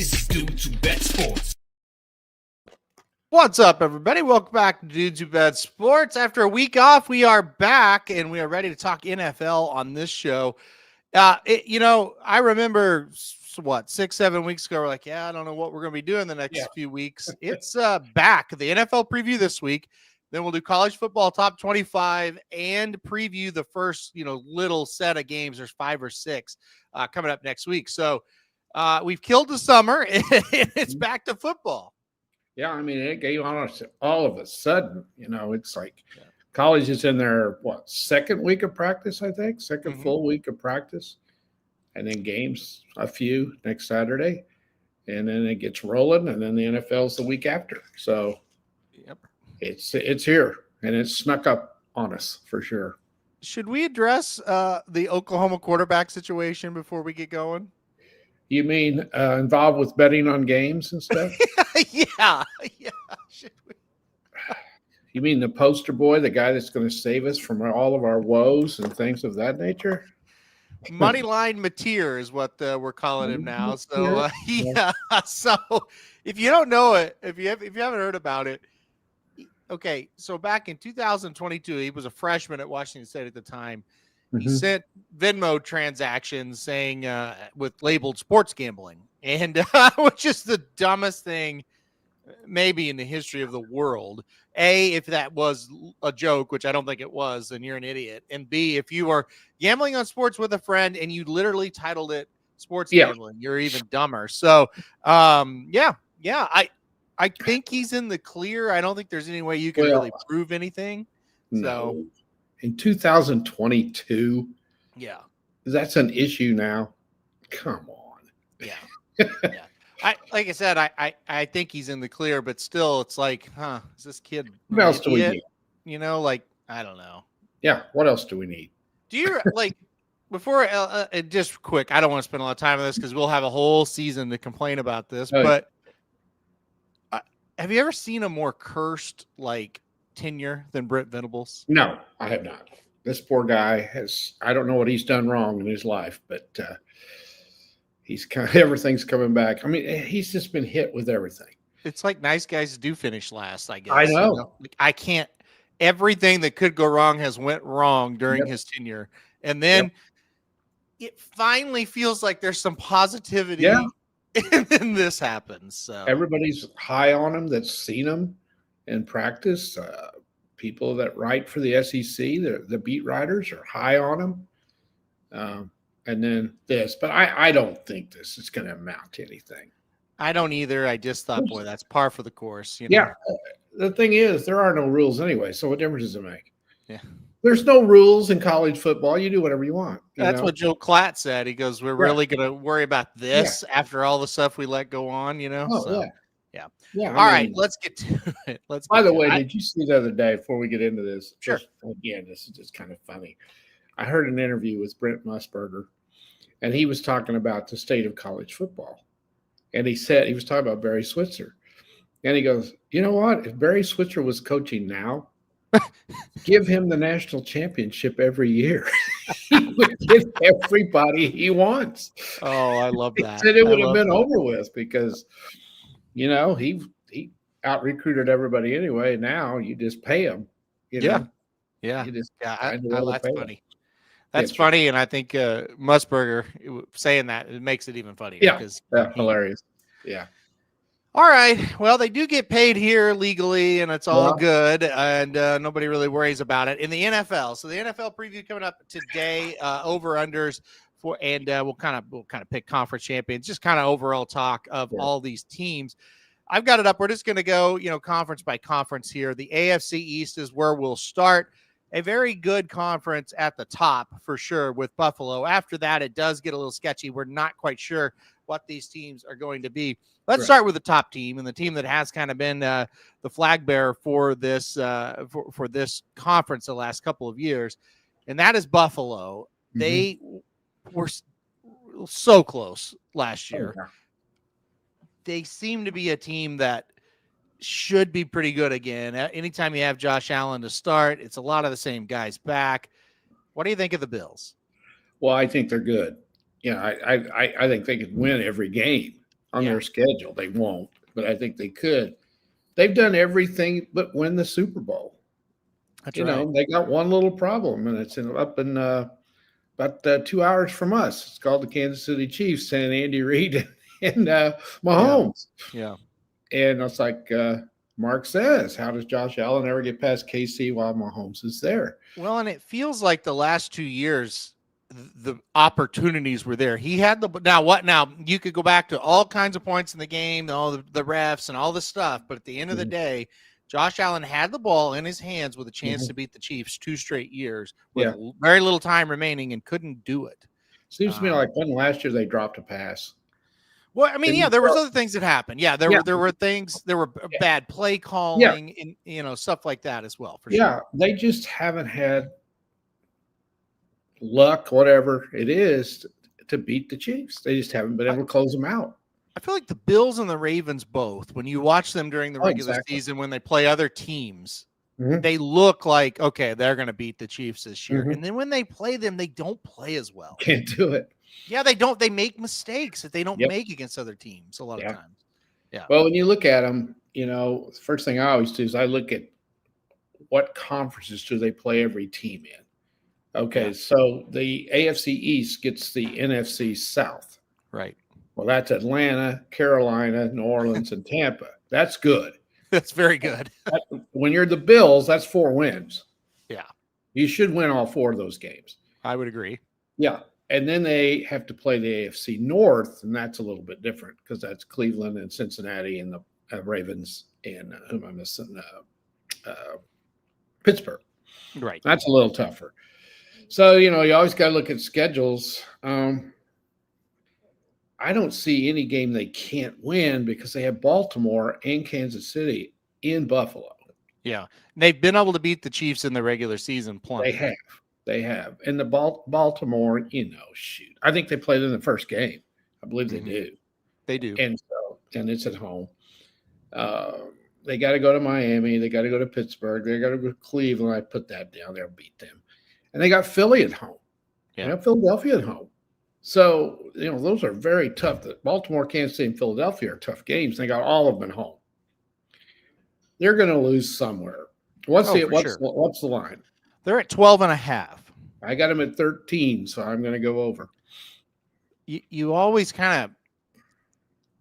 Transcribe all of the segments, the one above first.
This is Dudes Who Bet Sports. What's up, everybody? Welcome back to Dudes Who Bet Sports. After a week off, we are back, and we are ready to talk NFL on this show. I remember, 6-7 weeks ago, we're like, I don't know what we're going to be doing the next few weeks. It's back. The NFL preview this week. Then we'll do college football top 25 and preview the first, little set of games. There's 5 or 6 coming up next week. So we've killed the summer, and it's back to football. Yeah, I mean, it came on us all of a sudden. It's like college is in their, second week of practice, I think, second full week of practice. And then games, a few next Saturday. And then it gets rolling, and then the NFL's the week after. So it's here, and it's snuck up on us for sure. Should we address the Oklahoma quarterback situation before we get going? You mean involved with betting on games and stuff? Yeah. Should we? You mean the poster boy, the guy that's going to save us from all of our woes and things of that nature? Moneyline Mateer is what we're calling him now. So So if you don't know it, if you haven't heard about it, okay. So back in 2022, he was a freshman at Washington State at the time. He sent Venmo transactions saying with labeled sports gambling, and which is the dumbest thing maybe in the history of the world. A, if that was a joke, which I don't think it was, then you're an idiot. And B, if you are gambling on sports with a friend and you literally titled it sports gambling, you're even dumber. So, I think he's in the clear. I don't think there's any way you can really prove anything. No. So in 2022, that's an issue now. Come on. Yeah. Like I said, I think he's in the clear, but still, it's like, is this kid? What else do we need? I don't know. Yeah, what else do we need? Do you before just quick? I don't want to spend a lot of time on this because we'll have a whole season to complain about this. But have you ever seen a more cursed tenure than Brent Venables? No, I have not. This poor guy I don't know what he's done wrong in his life, but everything's coming back. I mean, he's just been hit with everything. It's like nice guys do finish last, I guess. I know. I can't. Everything that could go wrong has went wrong during his tenure, and then it finally feels like there's some positivity. Yeah. And then this happens. So everybody's high on him that's seen him in practice. People that write for the SEC, the beat writers, are high on him. And then this, but I don't think this is going to amount to anything. I don't either. I just thought, boy, that's par for the course. Yeah. The thing is, there are no rules anyway. So what difference does it make? Yeah. There's no rules in college football. You do whatever you want. That's what Joe Klatt said. He goes, we're really going to worry about this after all the stuff we let go on, Yeah. All right, let's get to it. By the way, did you see the other day, before we get into this? Sure. Again, this is just kind of funny. I heard an interview with Brent Musburger, and he was talking about the state of college football. And he was talking about Barry Switzer. And he goes, you know what? If Barry Switzer was coaching now, give him the national championship every year. He would get everybody he wants. Oh, I love that. He said it would have been over with because, he out-recruited everybody anyway. Now you just pay him. Yeah. That's funny. That's funny, and I think Musburger saying that, it makes it even funnier. Yeah, hilarious. Yeah. All right. Well, they do get paid here legally, and it's all good, and nobody really worries about it in the NFL. So the NFL preview coming up today, over/unders and we'll kind of pick conference champions, just kind of overall talk of all these teams. I've got it up. We're just going to go, conference by conference here. The AFC East is where we'll start. A very good conference at the top for sure with Buffalo. After that, it does get a little sketchy. We're not quite sure what these teams are going to be. Let's start with the top team, and the team that has kind of been the flag bearer for this for this conference the last couple of years, and that is Buffalo. Mm-hmm. They were so close last year. Oh, yeah. They seem to be a team that should be pretty good again. Anytime you have Josh Allen to start, it's a lot of the same guys back. What do you think of the Bills? Well, I think they're good. I think they could win every game. on Yeah. their schedule. They won't, but I think they could. They've done everything but win the Super Bowl. That's You right. know, they got one little problem, and it's up in about 2 hours from us. It's called the Kansas City Chiefs and Andy Reid and Mahomes. Yeah. And it's like Mark says, how does Josh Allen ever get past KC while Mahomes is there? Well, and it feels like the last 2 years, the opportunities were there. He had the now you could go back to all kinds of points in the game, all the refs and all this stuff, but at the end of the day, Josh Allen had the ball in his hands with a chance to beat the Chiefs 2 straight years with very little time remaining and couldn't do it. Seems to me like when last year they dropped a pass. Well, I mean, yeah, there was other things that happened. Yeah, there were things, there were bad play calling and stuff like that as well. For sure. They just haven't had luck, whatever it is, to beat the Chiefs. They just haven't been able to close them out. I feel like the Bills and the Ravens both, when you watch them during the regular season, when they play other teams, they look like, okay, they're going to beat the Chiefs this year. And then when they play them, they don't play as well. Can't do it. Yeah, they don't. They make mistakes that they don't make against other teams a lot of times. Yeah. Well, when you look at them, the first thing I always do is I look at what conferences do they play every team in. Okay, so the AFC East gets the NFC South. Right. Well, that's Atlanta, Carolina, New Orleans, and Tampa. That's good. That's very good. When you're the Bills, that's 4 wins. Yeah. You should win all 4 of those games. I would agree. Yeah. And then they have to play the AFC North, and that's a little bit different because that's Cleveland and Cincinnati and the Ravens and who am I missing? Pittsburgh. Right. That's a little tougher. So, you always got to look at schedules. I don't see any game they can't win because they have Baltimore and Kansas City in Buffalo. Yeah. They've been able to beat the Chiefs in the regular season plenty. They have. And the Baltimore, shoot. I think they played in the first game. I believe they do. They do. And it's at home. They got to go to Miami. They got to go to Pittsburgh. They got to go to Cleveland. I put that down there, beat them. And they got Philly at home. Yeah. They got Philadelphia at home. So, those are very tough. Baltimore, Kansas City, and Philadelphia are tough games. They got all of them at home. They're going to lose somewhere. What's the line? They're at 12.5. I got them at 13, so I'm going to go over. You always kind of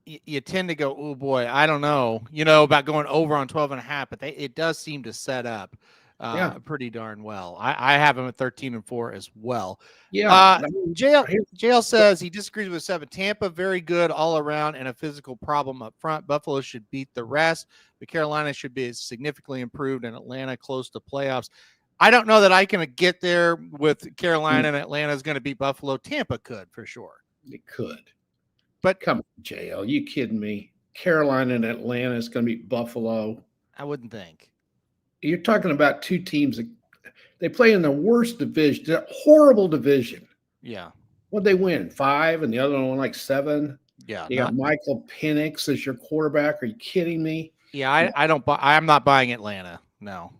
you tend to go, oh boy, I don't know, about going over on 12.5, but it does seem to set up pretty darn well. I have them at 13-4 as well. Yeah. JL says he disagrees with 7. Tampa, very good all around and a physical problem up front. Buffalo should beat the rest, but Carolina should be significantly improved, and Atlanta close to playoffs. I don't know that I can get there with Carolina and Atlanta is going to beat Buffalo. Tampa could for sure. It could. But come on, JL, you kidding me? Carolina and Atlanta is going to beat Buffalo. I wouldn't think. You're talking about 2 teams that they play in the worst division, the horrible division. Yeah. What'd they win? 5, and the other one like 7. Yeah. You got Michael Penix as your quarterback. Are you kidding me? Yeah, I don't buy. I'm not buying Atlanta. No.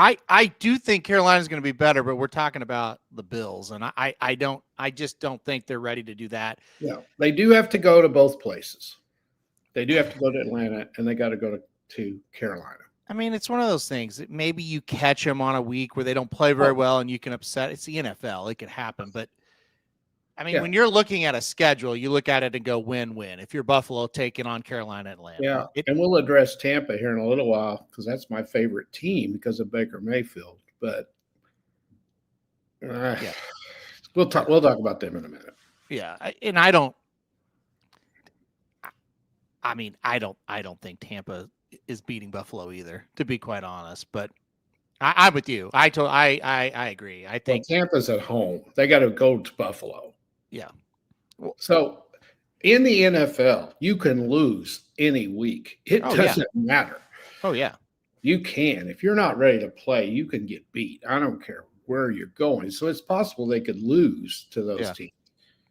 I do think Carolina's going to be better, but we're talking about the Bills, and I just don't think they're ready to do that. Yeah, they do have to go to both places. They do have to go to Atlanta, and they got to go to Carolina. I mean, it's one of those things that maybe you catch them on a week where they don't play very well, and you can upset. It's the NFL; it could happen. But I mean, when you're looking at a schedule, you look at it and go win-win. If you're Buffalo taking on Carolina, Atlanta, and we'll address Tampa here in a little while because that's my favorite team because of Baker Mayfield. But we'll talk about them in a minute. Yeah, and I don't think Tampa is beating Buffalo either, to be quite honest. But I'm with you. I agree. I think Tampa's at home. They got to go to Buffalo. Yeah. So in the NFL, you can lose any week. It doesn't matter. Oh, yeah. You can. If you're not ready to play, you can get beat. I don't care where you're going. So it's possible they could lose to those teams.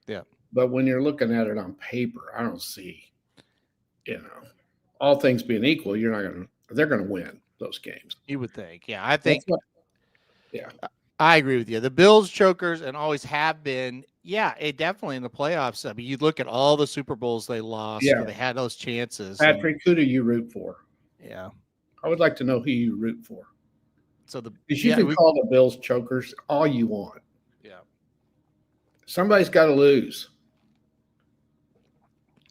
Yeah. But when you're looking at it on paper, I don't see, all things being equal, they're going to win those games. You would think. Yeah. I think. I agree with you. The Bills chokers and always have been, Yeah, it definitely in the playoffs. I mean, you look at all the Super Bowls they lost. Yeah. Where they had those chances. and- Patrick, who do you root for? yeah. I would like to know who you root for. So the Because you yeah, can we- call the Bills chokers all you want. yeah. Somebody's got to lose.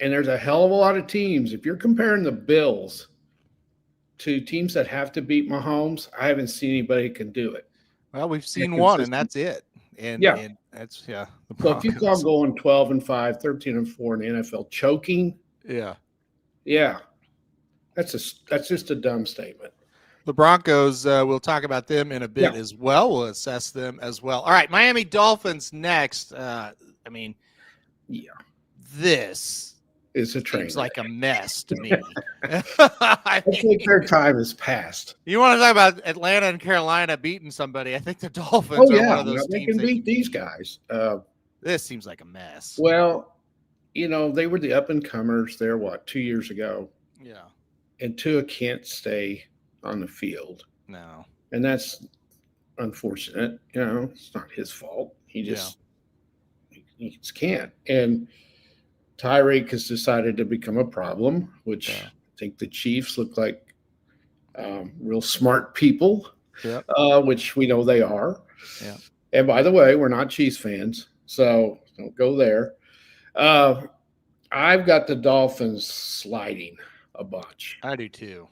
And there's a hell of a lot of teams. If you're comparing the Bills to teams that have to beat Mahomes, I haven't seen anybody can do it. Well, we've seen They're one, and consistent. that's it. And Yeah. and that's the So if you call Broncos. going 12-5, 13-4 in the NFL choking, Yeah. yeah, that's just a dumb statement. The Broncos, we'll talk about them in a bit Yeah. as well. We'll assess them as well. All right, Miami Dolphins next. I mean, Yeah, this it's a train. seems like a mess to me. I think their time has passed. You want to talk about Atlanta and Carolina beating somebody? I think the Dolphins Oh are yeah, one of those they teams. can beat these guys. This seems like a mess. Well, they were the up and comers there. 2 years ago, Yeah. and Tua can't stay on the field, No. and that's unfortunate. It's not his fault. He just can't. And Tyreek has decided to become a problem, which Yeah. I think the Chiefs look like real smart people, Yep. which we know they are. Yeah. And by the way, we're not Chiefs fans, so don't go there. I've got the Dolphins sliding a bunch. I do too.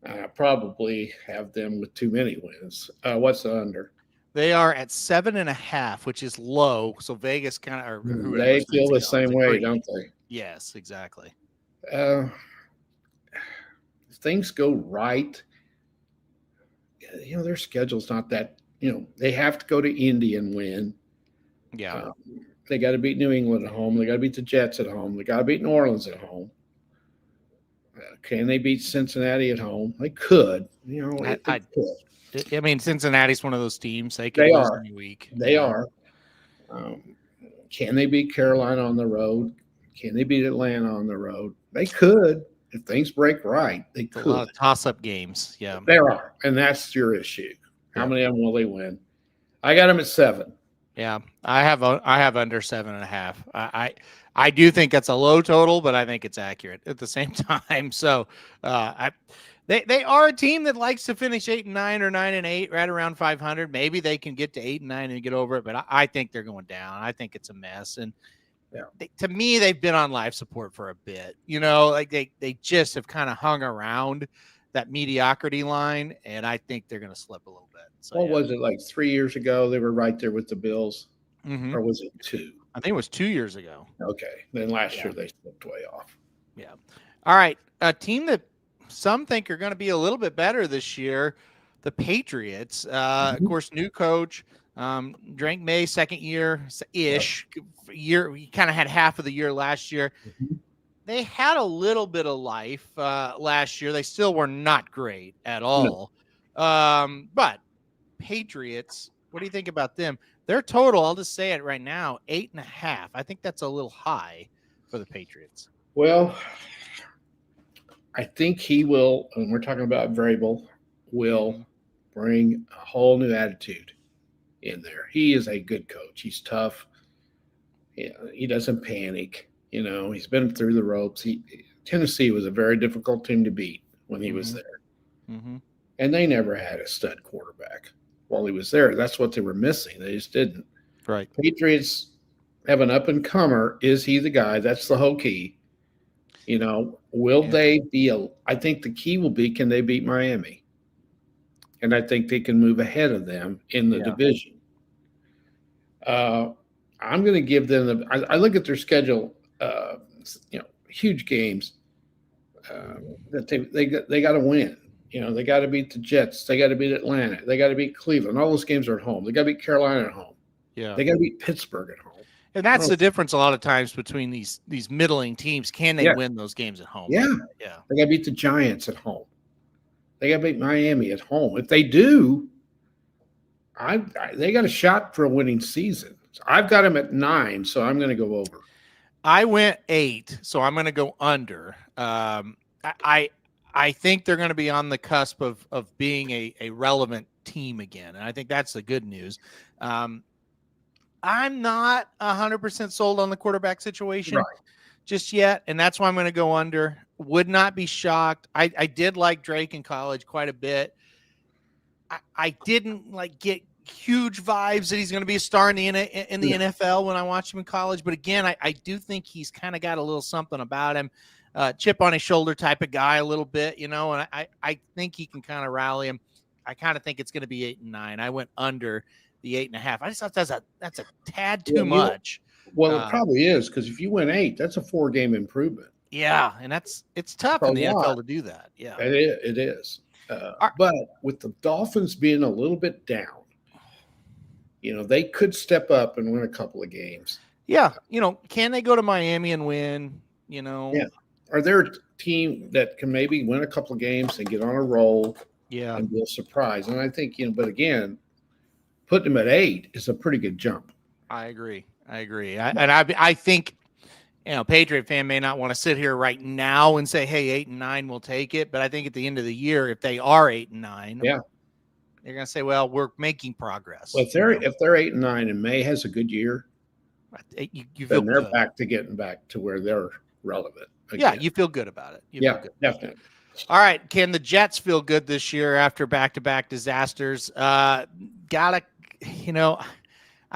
I probably have them with too many wins. What's the under? They are at 7.5, which is low. So Vegas kind of They feel the same way, don't they? Yes, exactly. If things go right, their schedule's not that. They have to go to Indy and win. Yeah. They got to beat New England at home. They got to beat the Jets at home. They got to beat New Orleans at home. Can they beat Cincinnati at home? They could. They could. I mean, Cincinnati's one of those teams. They can They lose are. any week. They are. Can they beat Carolina on the road? Can they beat Atlanta on the road? They could. If things break right, they It's a could. lot of toss-up games. Yeah. There are, and that's your issue. How Yeah. many of them will they win? I got them at 7. Yeah. I have under 7.5. I do think that's a low total, but I think it's accurate at the same time. So they are a team that likes to finish 8-9 or 9-8, right around 500. Maybe they can get to 8-9 and get over it, but I think they're going down. I think it's a mess. And to me, they've been on life support for a bit. Like they just have kind of hung around that mediocrity line, and I think they're going to slip a little bit. So, What was it, like 3 years ago? They were right there with the Bills, Mhm. or was it 2? I think it was 2 years ago. Okay, then last year they slipped way off. Yeah. All right. A team that some think are going to be a little bit better this year, the Patriots. Of course, new coach, Drake May, second year ish. He kind of had half of the year last year. Mhm. They had a little bit of life last year. They still were not great at all. But Patriots, what do you think about them? Their total, I'll just say it right now, 8.5. I think that's a little high for the Patriots. Well, I think he will, and we're talking about variable, will bring a whole new attitude in there. He is a good coach. He's tough. He doesn't panic. He's been through the ropes. Tennessee was a very difficult team to beat when he was there. Mm-hmm. And they never had a stud quarterback while he was there. That's what they were missing. They just didn't. Right. Patriots have an up-and-comer. Is he the guy? That's the whole key. Will they be I think the key will be, can they beat Miami? And I think they can move ahead of them in the division. I'm going to give them I look at their schedule, huge games that they got to win. They got to beat the Jets. They got to beat Atlanta. They got to beat Cleveland. All those games are at home. They got to beat Carolina at home. Yeah. They got to beat Pittsburgh at home. And that's the difference a lot of times between these middling teams. Can they win those games at home? Yeah. Yeah. They got to beat the Giants at home. They got to beat Miami at home. If they do, they got a shot for a winning season. So I've got them at 9, so I'm going to go over. I went 8, so I'm going to go under. I think they're going to be on the cusp of being a relevant team again, and I think that's the good news. I'm not 100% sold on the quarterback situation Right. just yet, and that's why I'm going to go under. Would not be shocked. I did like Drake in college quite a bit. I didn't like get huge vibes that he's going to be a star in the NFL when I watched him in college. But again, I do think he's kind of got a little something about him, chip on his shoulder type of guy a little bit, and I think he can kind of rally him. I kind of think it's going to be 8-9. I went under the 8.5. I just thought that's a tad too much. Well, it probably is, because if you win 8, that's a 4-game improvement. Yeah, and it's tough in the NFL to do that. Yeah, it is. But with the Dolphins being a little bit down, they could step up and win a couple of games. Yeah, can they go to Miami and win? Yeah. Are there a team that can maybe win a couple of games and get on a roll? Yeah, and be a surprise. And I think, but again, putting them at 8 is a pretty good jump. I agree. I think, Patriot fan may not want to sit here right now and say, hey, 8-9, we'll take it. But I think at the end of the year, if they are 8-9, yeah, they're going to say, well, we're making progress. Well, if they're 8-9 and May has a good year, you feel then they're good. back to where they're relevant. Again. Yeah, you feel good about it. Definitely. All right. Can the Jets feel good this year after back-to-back disasters? I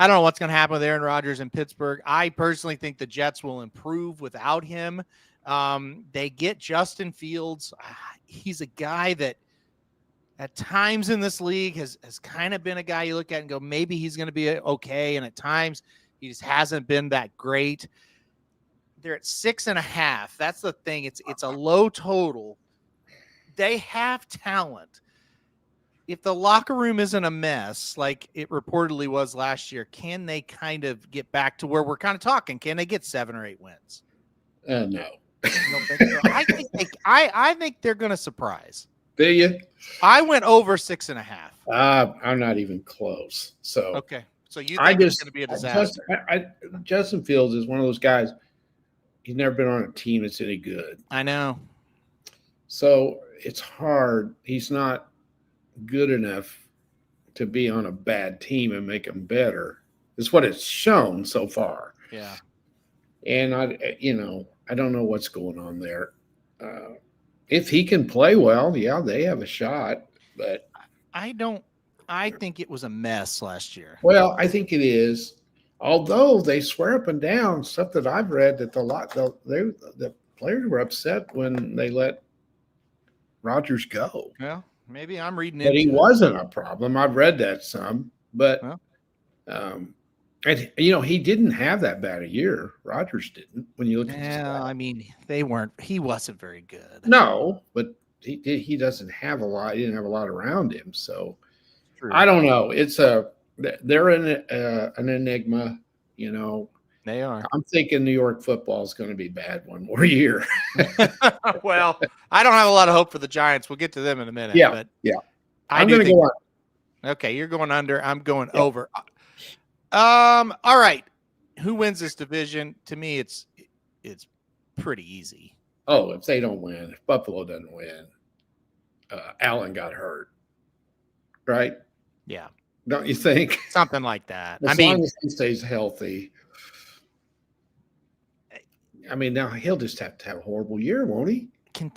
don't know what's going to happen with Aaron Rodgers in Pittsburgh. I personally think the Jets will improve without him. They get Justin Fields. He's a guy that at times in this league has kind of been a guy you look at and go, maybe he's going to be okay. And at times he just hasn't been that great. They're at 6.5. That's the thing. It's a low total. They have talent. If the locker room isn't a mess like it reportedly was last year, can they kind of get back to where we're kind of talking? Can they get 7 or 8 wins? No. You don't think so? I think they're going to surprise. Do you? I went over 6.5. I'm not even close. So okay. So you think it's going to be a disaster? Justin Fields is one of those guys. He's never been on a team that's any good. I know. So it's hard. He's not good enough to be on a bad team and make them better. Is what it's shown so far. Yeah. And I don't know what's going on there. If he can play well, yeah, they have a shot. But I think it was a mess last year. Well, I think it is. Although they swear up and down, stuff that I've read that the players were upset when they let Rodgers go. Well, maybe I'm reading it. But he wasn't a problem. I've read that some, but and he didn't have that bad a year. Rodgers didn't. When you look at he wasn't very good. No, but he doesn't have a lot. He didn't have a lot around him. So True. I don't know. They're an enigma. They are. I'm thinking New York football is going to be bad one more year. Well, I don't have a lot of hope for the Giants. We'll get to them in a minute. Yeah, but yeah. I'm going to go on. Okay, you're going under. I'm going over. All right. Who wins this division? To me, it's pretty easy. Oh, if they don't win, if Buffalo doesn't win, Allen got hurt, right? Yeah. Don't you think? Something like that. As long as he stays healthy. Now he'll just have to have a horrible year, won't he? Can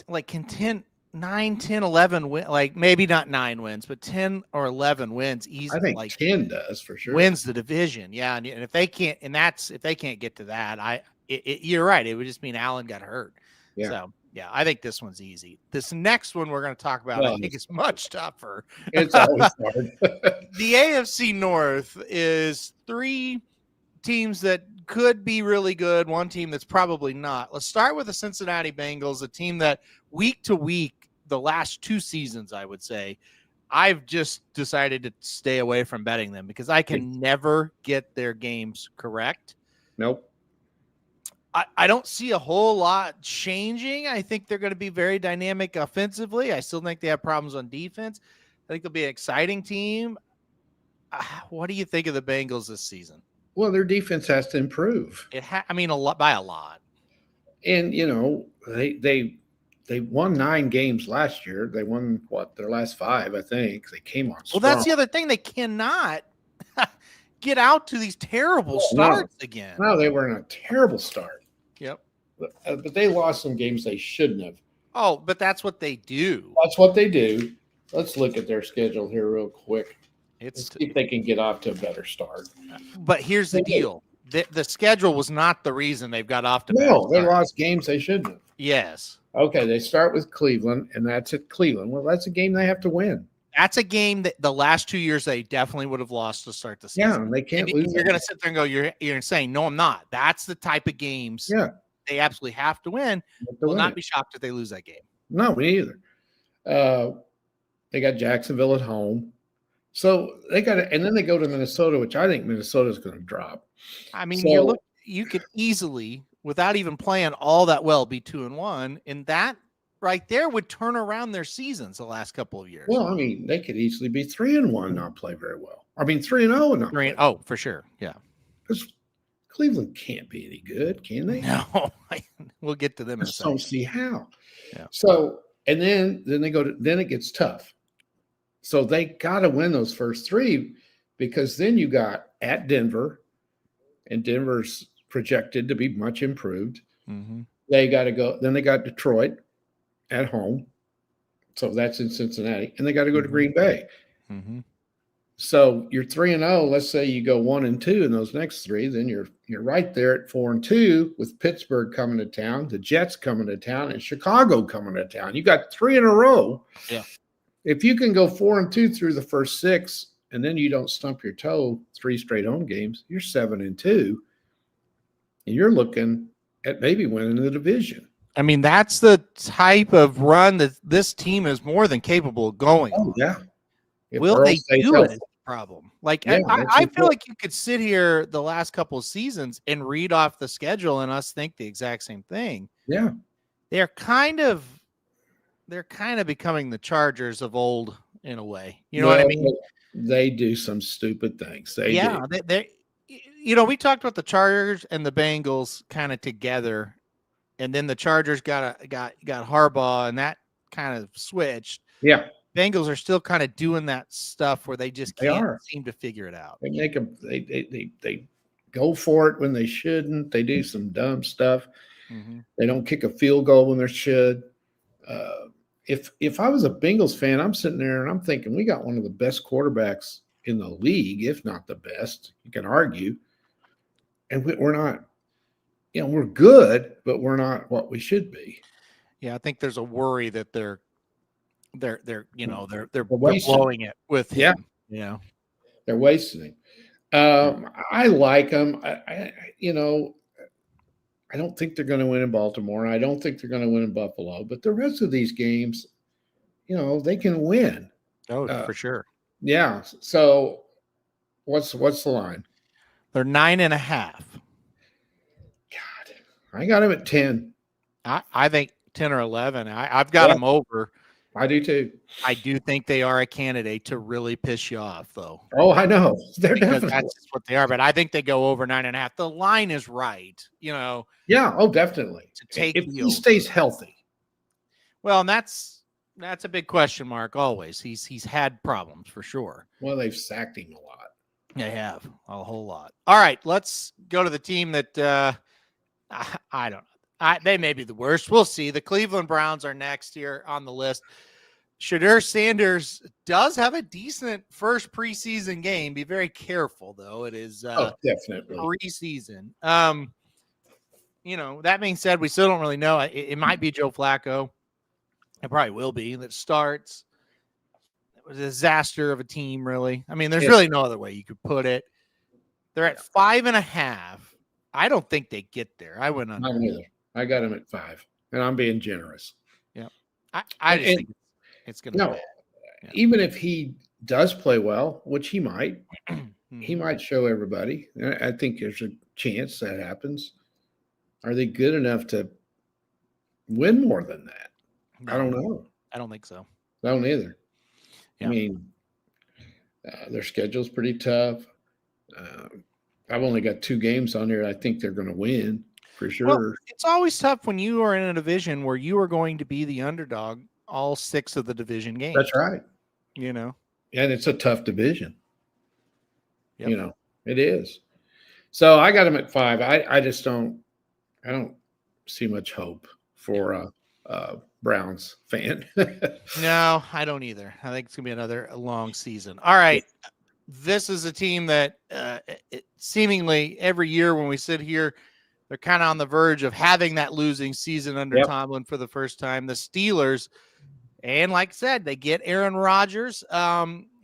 9, 10, 11 win, like maybe not 9 wins, but 10 or 11 wins easily. I think 10 does for sure. Wins the division. Yeah. And if they can't, if they can't get to that, you're right. It would just mean Allen got hurt. Yeah. So yeah, I think this one's easy. This next one we're going to talk about, I think is much tougher. It's always hard. The AFC North is 3 teams that could be really good, 1 team that's probably not. Let's start with the Cincinnati Bengals, a team that week to week, the last 2 seasons, I would say, I've just decided to stay away from betting them because I can never get their games correct. Nope. I don't see a whole lot changing. I think they're going to be very dynamic offensively. I still think they have problems on defense. I think they'll be an exciting team. What do you think of the Bengals this season? Well, their defense has to improve. A lot by a lot. And they won 9 games last year. They won their last 5, I think. They came on strong. Well, that's the other thing. They cannot. get out to these terrible starts again. No, they were in a terrible start. Yep. But they lost some games they shouldn't have. Oh, but that's what they do. That's what they do. Let's look at their schedule here real quick. It's See if they can get off to a better start. But here's the deal. The schedule was not the reason they've got off to No, they bad start. lost games they shouldn't have. Yes. Okay, they start with Cleveland, and that's at Cleveland. Well, that's a game they have to win. That's a game that the last 2 years they definitely would have lost to start the season. Yeah, and they can't And lose. you're going to sit there and go, you're insane. No, I'm not. That's the type of games they absolutely have to win. Will not be shocked if they lose that game. No, me either. They got Jacksonville at home. So they got and then they go to Minnesota, which I think Minnesota is going to drop. I mean, So, you could easily, without even playing all that well, be 2-1, and that right there would turn around their seasons the last couple of years. well, I mean, they could easily be 3-1, not play very well. I mean, 3-0 and not play. Oh, for sure, yeah. Because Cleveland can't be any good, can they? No, we'll get to them I in a just don't second. see how. Yeah. So, and then they go to, then it gets tough. So they got to win those first three, because then you got at Denver, and Denver's projected to be much improved. Mm-hmm. They got to go. Then they got Detroit at home. So that's in Cincinnati. And they got to go to Green Bay. Mm-hmm. So you're 3-0. Let's say you go 1-2 in those next three, then you're right there at 4-2 with Pittsburgh coming to town, the Jets coming to town, and Chicago coming to town. You got 3 in a row. Yeah. If you can go 4-2 through the first 6, and then you don't stump your toe 3 straight home games, you're 7-2, and you're looking at maybe winning the division. I mean, that's the type of run that this team is more than capable of going. Oh yeah. If Will Burrow they stays do healthy. it? Problem. Like Yeah, I that's feel important. like you could sit here the last couple of seasons and read off the schedule and us think the exact same thing. Yeah. They're kind of becoming the Chargers of old in a way. You know what I mean? They do some stupid things. They do. they we talked about the Chargers and the Bengals kind of together, and then the Chargers got Harbaugh, and that kind of switched. Yeah. Bengals are still kind of doing that stuff where they just They can't are. seem to figure it out. They make them. They go for it when they shouldn't. They do some dumb stuff. Mm-hmm. They don't kick a field goal when they should. If I was a Bengals fan, I'm sitting there and I'm thinking we got one of the best quarterbacks in the league, if not the best. You can argue, and we're not. We're good, but we're not what we should be. Yeah, I think there's a worry that they're wasting. blowing it with him. Yeah. They're wasting him. I like them. I don't think they're going to win in Baltimore. I don't think they're going to win in Buffalo. But the rest of these games, they can win. Oh, for sure. Yeah. So what's the line? They're 9.5. God, I got them at 10. I think 10 or 11. I've got them over. I do too. I do think they are a candidate to really piss you off, though. Oh, I know. They're Because definitely. that's just what they are. But I think they go over 9.5. The line is right. Yeah. Oh, definitely. To take if the he over. stays healthy. Well, and that's a big question mark always. He's had problems for sure. Well, they've sacked him a lot. They have a whole lot. All right, let's go to the team that I don't know. They may be the worst. We'll see. The Cleveland Browns are next here on the list. Shedeur Sanders does have a decent first preseason game. Be very careful, though. It is Definitely preseason. That being said, we still don't really know. It might be Joe Flacco. It probably will be that starts. It was a disaster of a team, really. I mean, there's really no other way you could put it. They're at 5.5. I don't think they get there. I went under. Not either. I got him at 5, and I'm being generous. Yeah, I just think it's going to. No, even if he does play well, which he might, be he might show everybody. I think there's a chance that happens. Are they good enough to win more than that? I don't know. I don't think so. I don't either. Yeah. I mean, their schedule's pretty tough. I've only got 2 games on here. I think they're going to win for sure. Well, it's always tough when you are in a division where you are going to be the underdog all 6 of the division games. That's right. And it's a tough division. Yep. It is. So I got him at 5. I just don't see much hope for a Browns fan. No, I don't either. I think it's gonna be another long season. All right, this is a team that seemingly every year when we sit here, they're kind of on the verge of having that losing season under Yep. Tomlin for the first time. The Steelers, and like I said, they get Aaron Rodgers.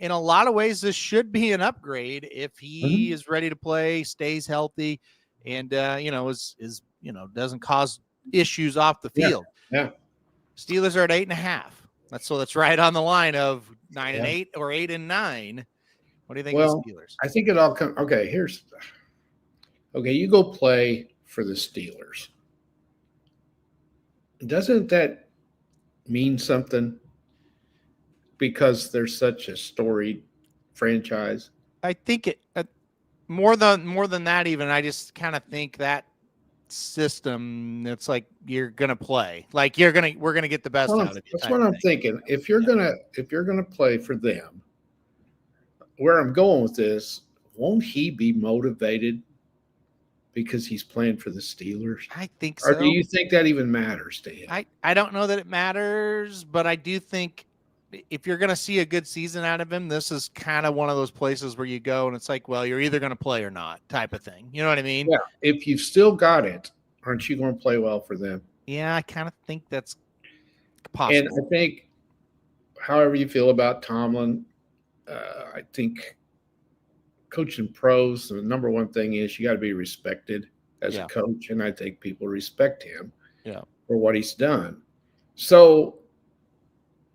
In a lot of ways, this should be an upgrade if he is ready to play, stays healthy, and is doesn't cause issues off the field. Yeah. Steelers are at 8.5. That's right on the line of 9 and Yeah. 8 or 8 and 9. What do you think Well, of the Steelers? I think it all comes. Okay, you go play for the Steelers. Doesn't that mean something? Because they're such a storied franchise. I think it more than that. Even I just kind of think that system. It's like you're gonna play, like we're gonna get the best out of you. That's what I'm thinking. If you're gonna play for them, where I'm going with this, won't he be motivated because he's playing for the Steelers? I think so. Or do you think that even matters to him? I don't know that it matters, but I do think if you're going to see a good season out of him, this is kind of one of those places where you go and it's like, well, you're either going to play or not type of thing. You know what I mean? Yeah. If you've still got it, aren't you going to play well for them? Yeah, I kind of think that's possible. And I think, however you feel about Tomlin, I think coaching pros, the number one thing is you got to be respected as a coach, and I think people respect him for what he's done. So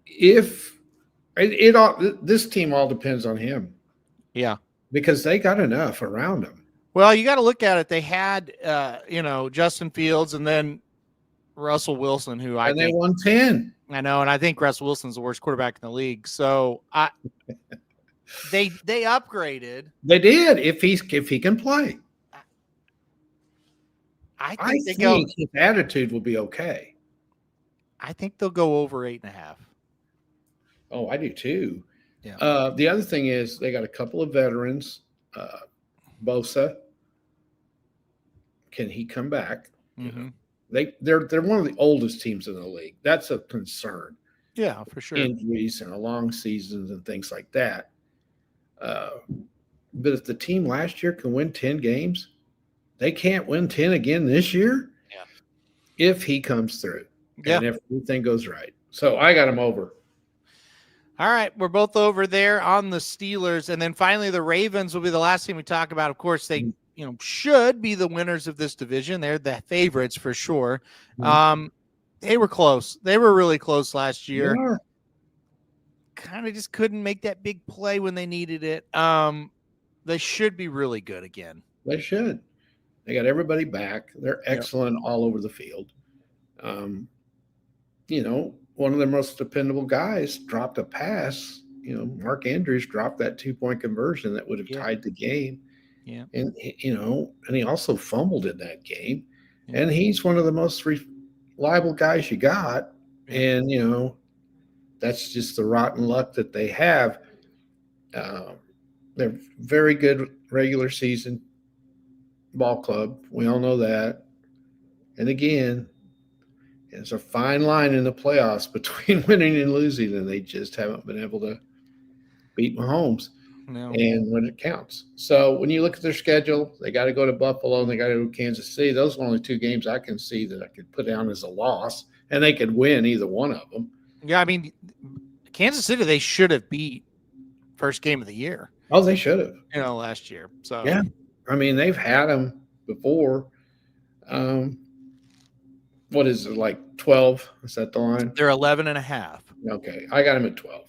if this team all depends on him, because they got enough around him. Well, you got to look at it. They had Justin Fields and then Russell Wilson, who they won 10. I know, and I think Russell Wilson's the worst quarterback in the league. So they upgraded. They did if he can play. I think his attitude will be okay. I think they'll go over 8.5. Oh, I do too. Yeah. The other thing is they got a couple of veterans. Bosa, can he come back? Mm-hmm. They're one of the oldest teams in the league. That's a concern. Yeah, for sure. Injuries and long seasons and things like that. But if the team last year can win 10 games, they can't win 10 again this year. Yeah. If he comes through. Yeah. And if everything goes right. So I got him over. All right. We're both over there on the Steelers. And then finally the Ravens will be the last thing we talk about. Of course, they should be the winners of this division. They're the favorites for sure. Mm-hmm. They were close. They were really close last year. Yeah. Kind of just couldn't make that big play when they needed it. They should be really good again. They should. They got everybody back. They're excellent all over the field. One of their most dependable guys dropped a pass. Mark Andrews dropped that 2-point conversion that would have tied the game. Yeah. And he also fumbled in that game. Yeah. And he's one of the most reliable guys you got. Yeah. And, that's just the rotten luck that they have. They're very good regular season ball club. We all know that. And again, there's a fine line in the playoffs between winning and losing, and they just haven't been able to beat Mahomes. No. And when it counts. So when you look at their schedule, they got to go to Buffalo and they got to go to Kansas City. Those are only 2 games I can see that I could put down as a loss, and they could win either one of them. Yeah, I mean, Kansas City, they should have beat first game of the year. Oh, they should have. Last year. So yeah, I mean, they've had them before. What is it, like 12? Is that the line? They're 11.5. Okay, I got them at 12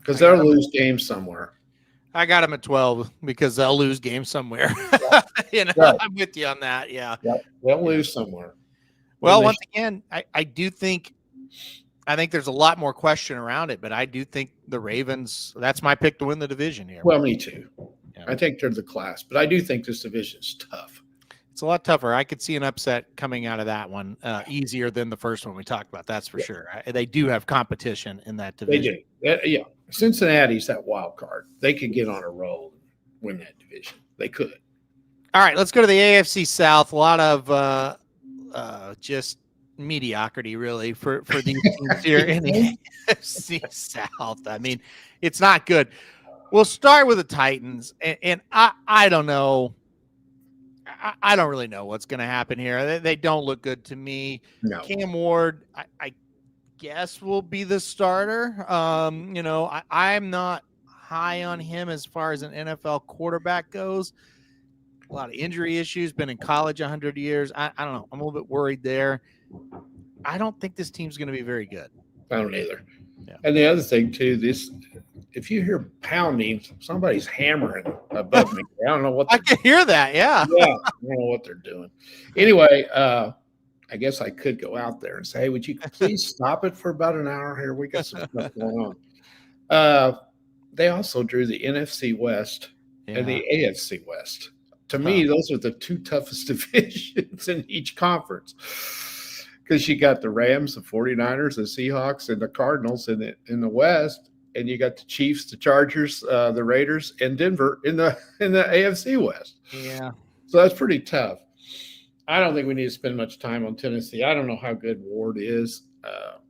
because they'll lose games somewhere. I got them at 12 because they'll lose games somewhere. Right. I'm with you on that. Yeah, they'll lose somewhere. Well, once again, I do think. I think there's a lot more question around it, but I do think the Ravens, that's my pick to win the division here. Well, me too. Yeah. I think they're the class, but I do think this division is tough. It's a lot tougher. I could see an upset coming out of that one easier than the first one we talked about. That's for sure. They do have competition in that division. They do. Yeah. Cincinnati's that wild card. They could get on a roll and win that division. they could. All right, let's go to the AFC South. A lot of just mediocrity, really, for these teams here in the AFC South. I mean, it's not good. We'll start with the Titans, and I don't know. I don't really know what's going to happen here. They don't look good to me. No. Cam Ward, I guess, will be the starter. I'm not high on him as far as an NFL quarterback goes. A lot of injury issues, been in college 100 years. I don't know. I'm a little bit worried there. I don't think this team's going to be very good. I don't either. Yeah. And the other thing, too, if you hear pounding, somebody's hammering above me. I don't know what I can hear that. Yeah. I don't know what they're doing. Anyway, I guess I could go out there and say, hey, would you please stop it for about an hour here? We got some stuff going on. They also drew the NFC West and the AFC West. To me, those are the two toughest divisions in each conference, because you got the Rams, the 49ers, the Seahawks, and the Cardinals in the West, and you got the Chiefs, the Chargers, the Raiders, and Denver in the AFC West. Yeah. So that's pretty tough. I don't think we need to spend much time on Tennessee. I don't know how good Ward is. It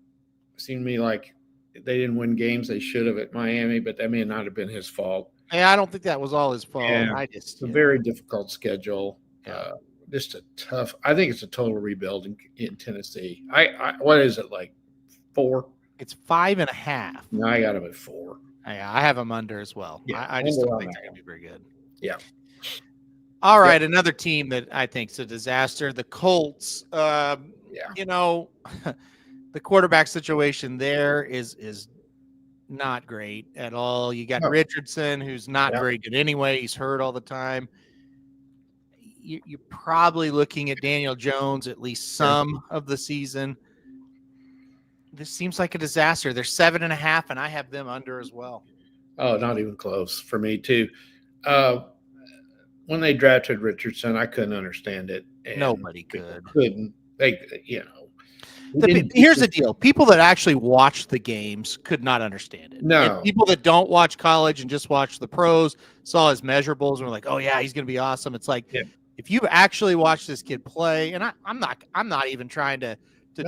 seemed to me like they didn't win games they should have at Miami, but that may not have been his fault. Yeah, I don't think that was all his fault. Yeah, it's a very difficult schedule. Yeah. Just a tough. I think it's a total rebuild in Tennessee. I what is it, like 4? It's 5.5. No, I got him at 4. I have him under as well. Yeah, I just don't think they're going to be very good. Yeah. All right, another team that I think is a disaster, the Colts. The quarterback situation there is not great at all. You got Richardson, who's not very good anyway. He's hurt all the time. You're probably looking at Daniel Jones at least some of the season. This seems like a disaster. They're 7.5, and I have them under as well. Oh, not even close for me too. When they drafted Richardson, I couldn't understand it. Nobody could. Couldn't. They, Here's the deal. People that actually watch the games could not understand it. No. And people that don't watch college and just watch the pros saw his measurables and were like, oh, yeah, he's going to be awesome. It's like, if you've actually watched this kid play, and I'm not even trying to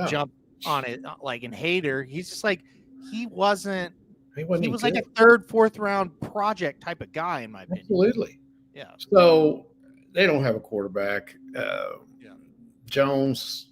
jump on it like in hater. He's just like, he was like a third, fourth round project type of guy, in my opinion. Absolutely. Yeah. So they don't have a quarterback. Jones,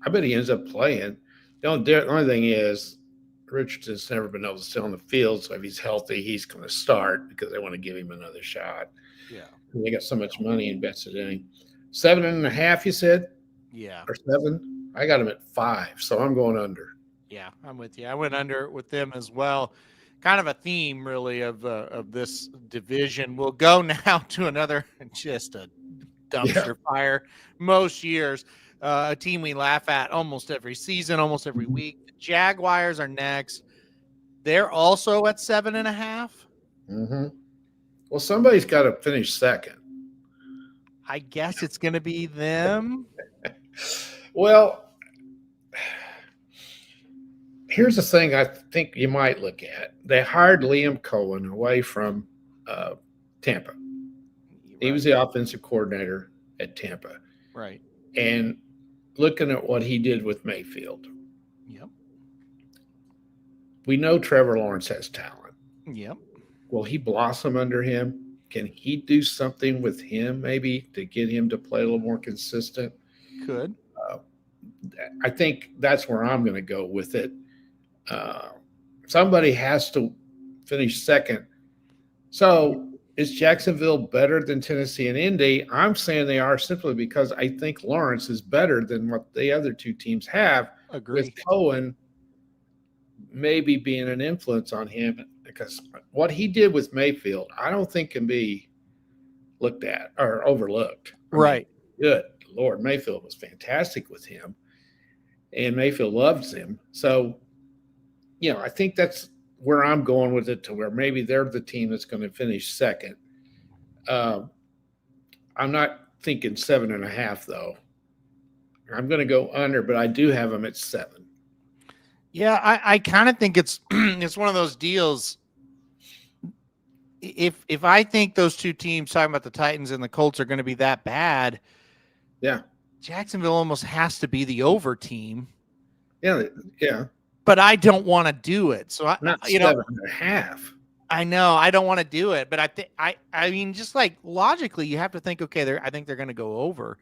I bet he ends up playing. The only thing is, Richardson's never been able to stay on the field, so if he's healthy, he's going to start because they want to give him another shot. Yeah. And they got so much money invested in him. 7.5, you said? Yeah. Or 7? I got him at 5, so I'm going under. Yeah, I'm with you. I went under with them as well. Kind of a theme, really, of this division. We'll go now to another, just a dumpster fire most years. A team we laugh at almost every season, almost every week. The Jaguars are next. They're also at 7.5. Mm-hmm. Well, somebody's got to finish second. I guess it's going to be them. Well, here's the thing I think you might look at. They hired Liam Cohen away from Tampa. He was the offensive coordinator at Tampa. Right. And looking at what he did with Mayfield. Yep. We know Trevor Lawrence has talent. Yep. Will he blossom under him? Can he do something with him maybe to get him to play a little more consistent? Could. I think that's where I'm going to go with it. Somebody has to finish second. So is Jacksonville better than Tennessee and Indy? I'm saying they are simply because I think Lawrence is better than what the other two teams have. Agree. With Cohen maybe being an influence on him, because what he did with Mayfield, I don't think can be looked at or overlooked. Right. Good Lord, Mayfield was fantastic with him, and Mayfield loves him. So, I think that's where I'm going with it, to where maybe they're the team that's going to finish second. I'm not thinking 7.5 though. I'm going to go under, but I do have them at 7. Yeah, I kind of think it's it's one of those deals. if I think those two teams, talking about the Titans and the Colts, are going to be that bad, Yeah. Jacksonville almost has to be the over team. Yeah. Yeah. But I don't want to do it. So Not 7.5. I know I don't want to do it, but I mean, just like logically, you have to think, okay, I think they're going to go over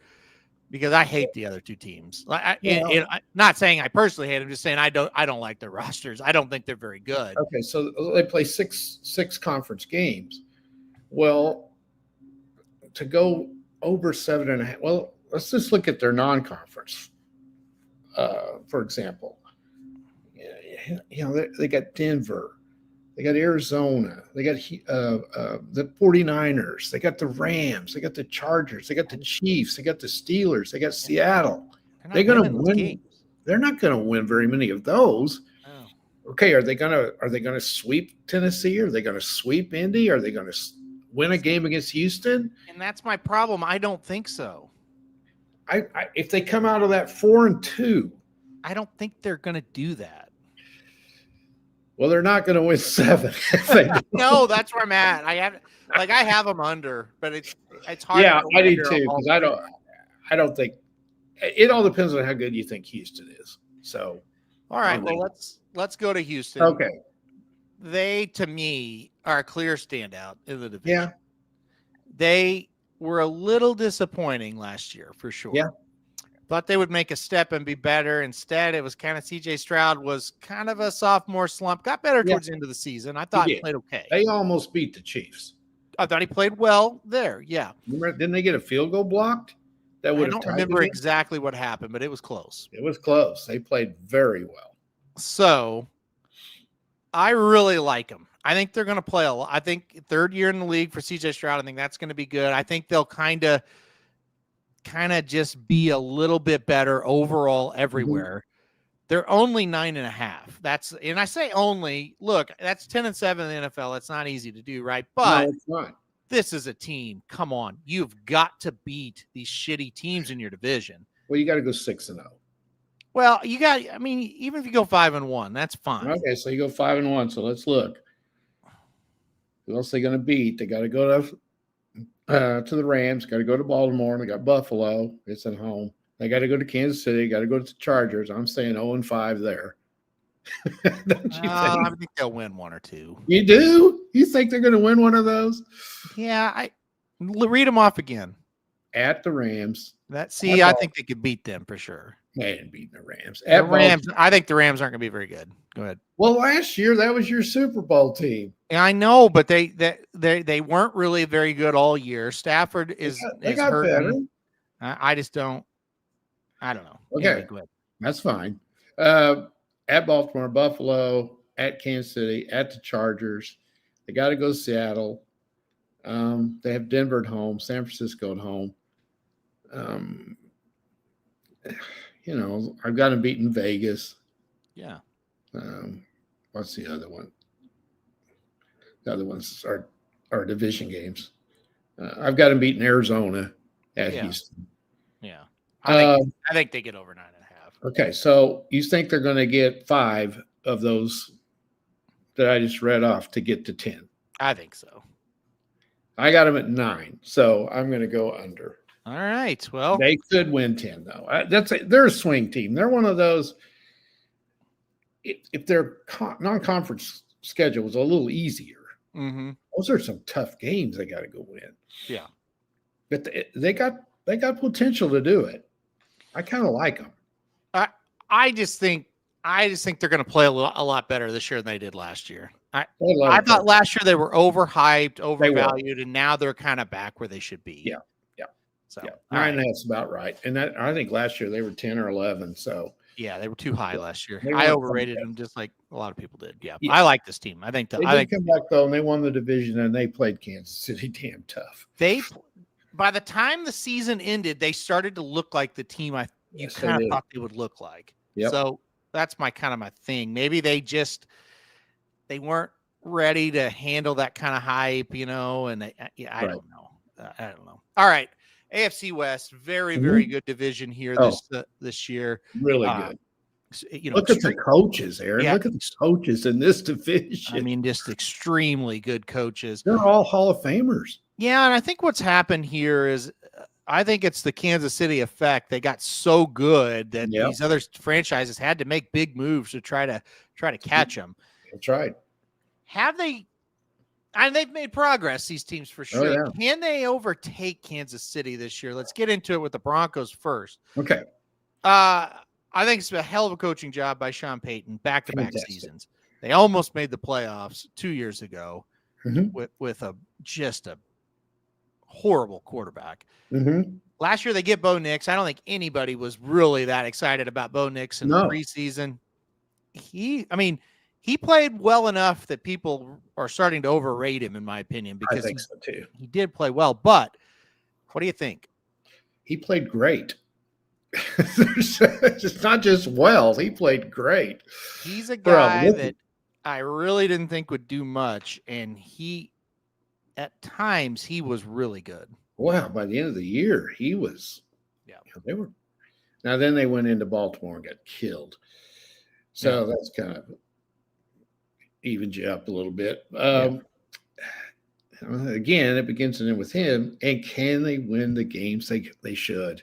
because I hate the other two teams. Not saying I personally hate them, just saying I don't like their rosters. I don't think they're very good. Okay, so they play six conference games. Well, to go over 7.5. Well, let's just look at their non-conference. For example, they got Denver. They got Arizona. They got the 49ers. They got the Rams. They got the Chargers. They got the Chiefs. They got the Steelers. They got Seattle. They're going to win. They're not going to win very many of those. Oh. Okay, are they going to sweep Tennessee? Are they going to sweep Indy? Are they going to win a game against Houston? And that's my problem. I don't think so. If they come out of that 4-2, I don't think they're going to do that. Well, they're not going to win 7. No, that's where I'm at. I have them under, but it's hard. Yeah, I do too, because I don't think it all depends on how good you think Houston is. So, all right, well let's go to Houston. Okay, they to me are a clear standout in the division. Yeah, they were a little disappointing last year for sure. Yeah. Thought they would make a step and be better. Instead, it was kind of CJ Stroud was kind of a sophomore slump. Got better towards the end of the season. I thought he played okay. They almost beat the Chiefs. I thought he played well there. Yeah. Remember, didn't they get a field goal blocked? That would. I don't remember exactly what happened, but it was close. It was close. They played very well. So I really like them. I think they're going to play a lot. I think third year in the league for CJ Stroud. I think that's going to be good. I think they'll kind of just be a little bit better overall everywhere. Mm-hmm. They're only 9.5. And I say only, look, that's 10-7 in the NFL. It's not easy to do, right? But no, it's not. This is a team. Come on. You've got to beat these shitty teams in your division. Well, you got to go 6-0. Well, even if you go 5-1, that's fine. Okay, so you go 5-1. So let's look. Who else are they going to beat? They got to go to the Rams, got to go to Baltimore. They got Buffalo. It's at home. They got to go to Kansas City. Got to go to the Chargers. I'm saying 0-5 there. Don't you think? I think they'll win 1 or 2. You do? You think they're going to win one of those? Yeah, I read them off again. At the Rams. I think they could beat them for sure. They ain't beating the Rams. The Rams. I think the Rams aren't going to be very good. Go ahead. Well, last year that was your Super Bowl team. I know, but they weren't really very good all year. Stafford is got better. I just don't. I don't know. Okay, anyway, go ahead. That's fine. At Baltimore, Buffalo, at Kansas City, at the Chargers. They got to go to Seattle. They have Denver at home, San Francisco at home. I've got them beaten Vegas. Yeah. What's the other one? The other ones are division games. I've got them beating Arizona at Houston. Yeah. I think they get over 9.5. Okay, so you think they're going to get 5 of those that I just read off to get to 10? I think so. I got them at 9, so I'm going to go under. All right. Well, they could win 10 though. They're a swing team. They're one of those. If their non-conference schedule was a little easier, those are some tough games they got to go win. Yeah, but they got potential to do it. I kind of like them. I just think they're going to play a lot better this year than they did last year. I thought last year they were overhyped, overvalued, and now they're kind of back where they should be. Yeah. So 9.5 is about right. And I think last year they were 10 or 11. So yeah, they were too high last year. I overrated them just like a lot of people did. Yeah. I like this team. I think they come back though, and they won the division, and they played Kansas City damn tough. By the time the season ended, they started to look like the team you kind of thought they would look like. Yep. So that's my thing. Maybe they weren't ready to handle that kind of hype, and I don't know. I don't know. All right. AFC West, very, very good division here this year. Really good. Look at the coaches, Aaron. Yeah. Look at the coaches in this division. I mean, just extremely good coaches. They're all Hall of Famers. Yeah, and I think what's happened here is I think it's the Kansas City effect. They got so good that these other franchises had to make big moves to try to catch them. That's right. Have they? And they've made progress, these teams, for sure. Oh, yeah. Can they overtake Kansas City this year? Let's get into it with the Broncos first. Okay. I think it's a hell of a coaching job by Sean Payton, back-to-back seasons. They almost made the playoffs 2 years ago with just a horrible quarterback. Last year they get Bo Nix. I don't think anybody was really that excited about Bo Nix in the preseason. He played well enough that people are starting to overrate him, in my opinion, because I think so too. He did play well. But what do you think? He played great. It's not just well, he played great. He's a guy that I really didn't think would do much, and at times he was really good. Wow, by the end of the year, he was. Yeah, they were. Now then, they went into Baltimore and got killed. So that's kind of evened you up a little bit. Again, it begins with him. And can they win the games they should?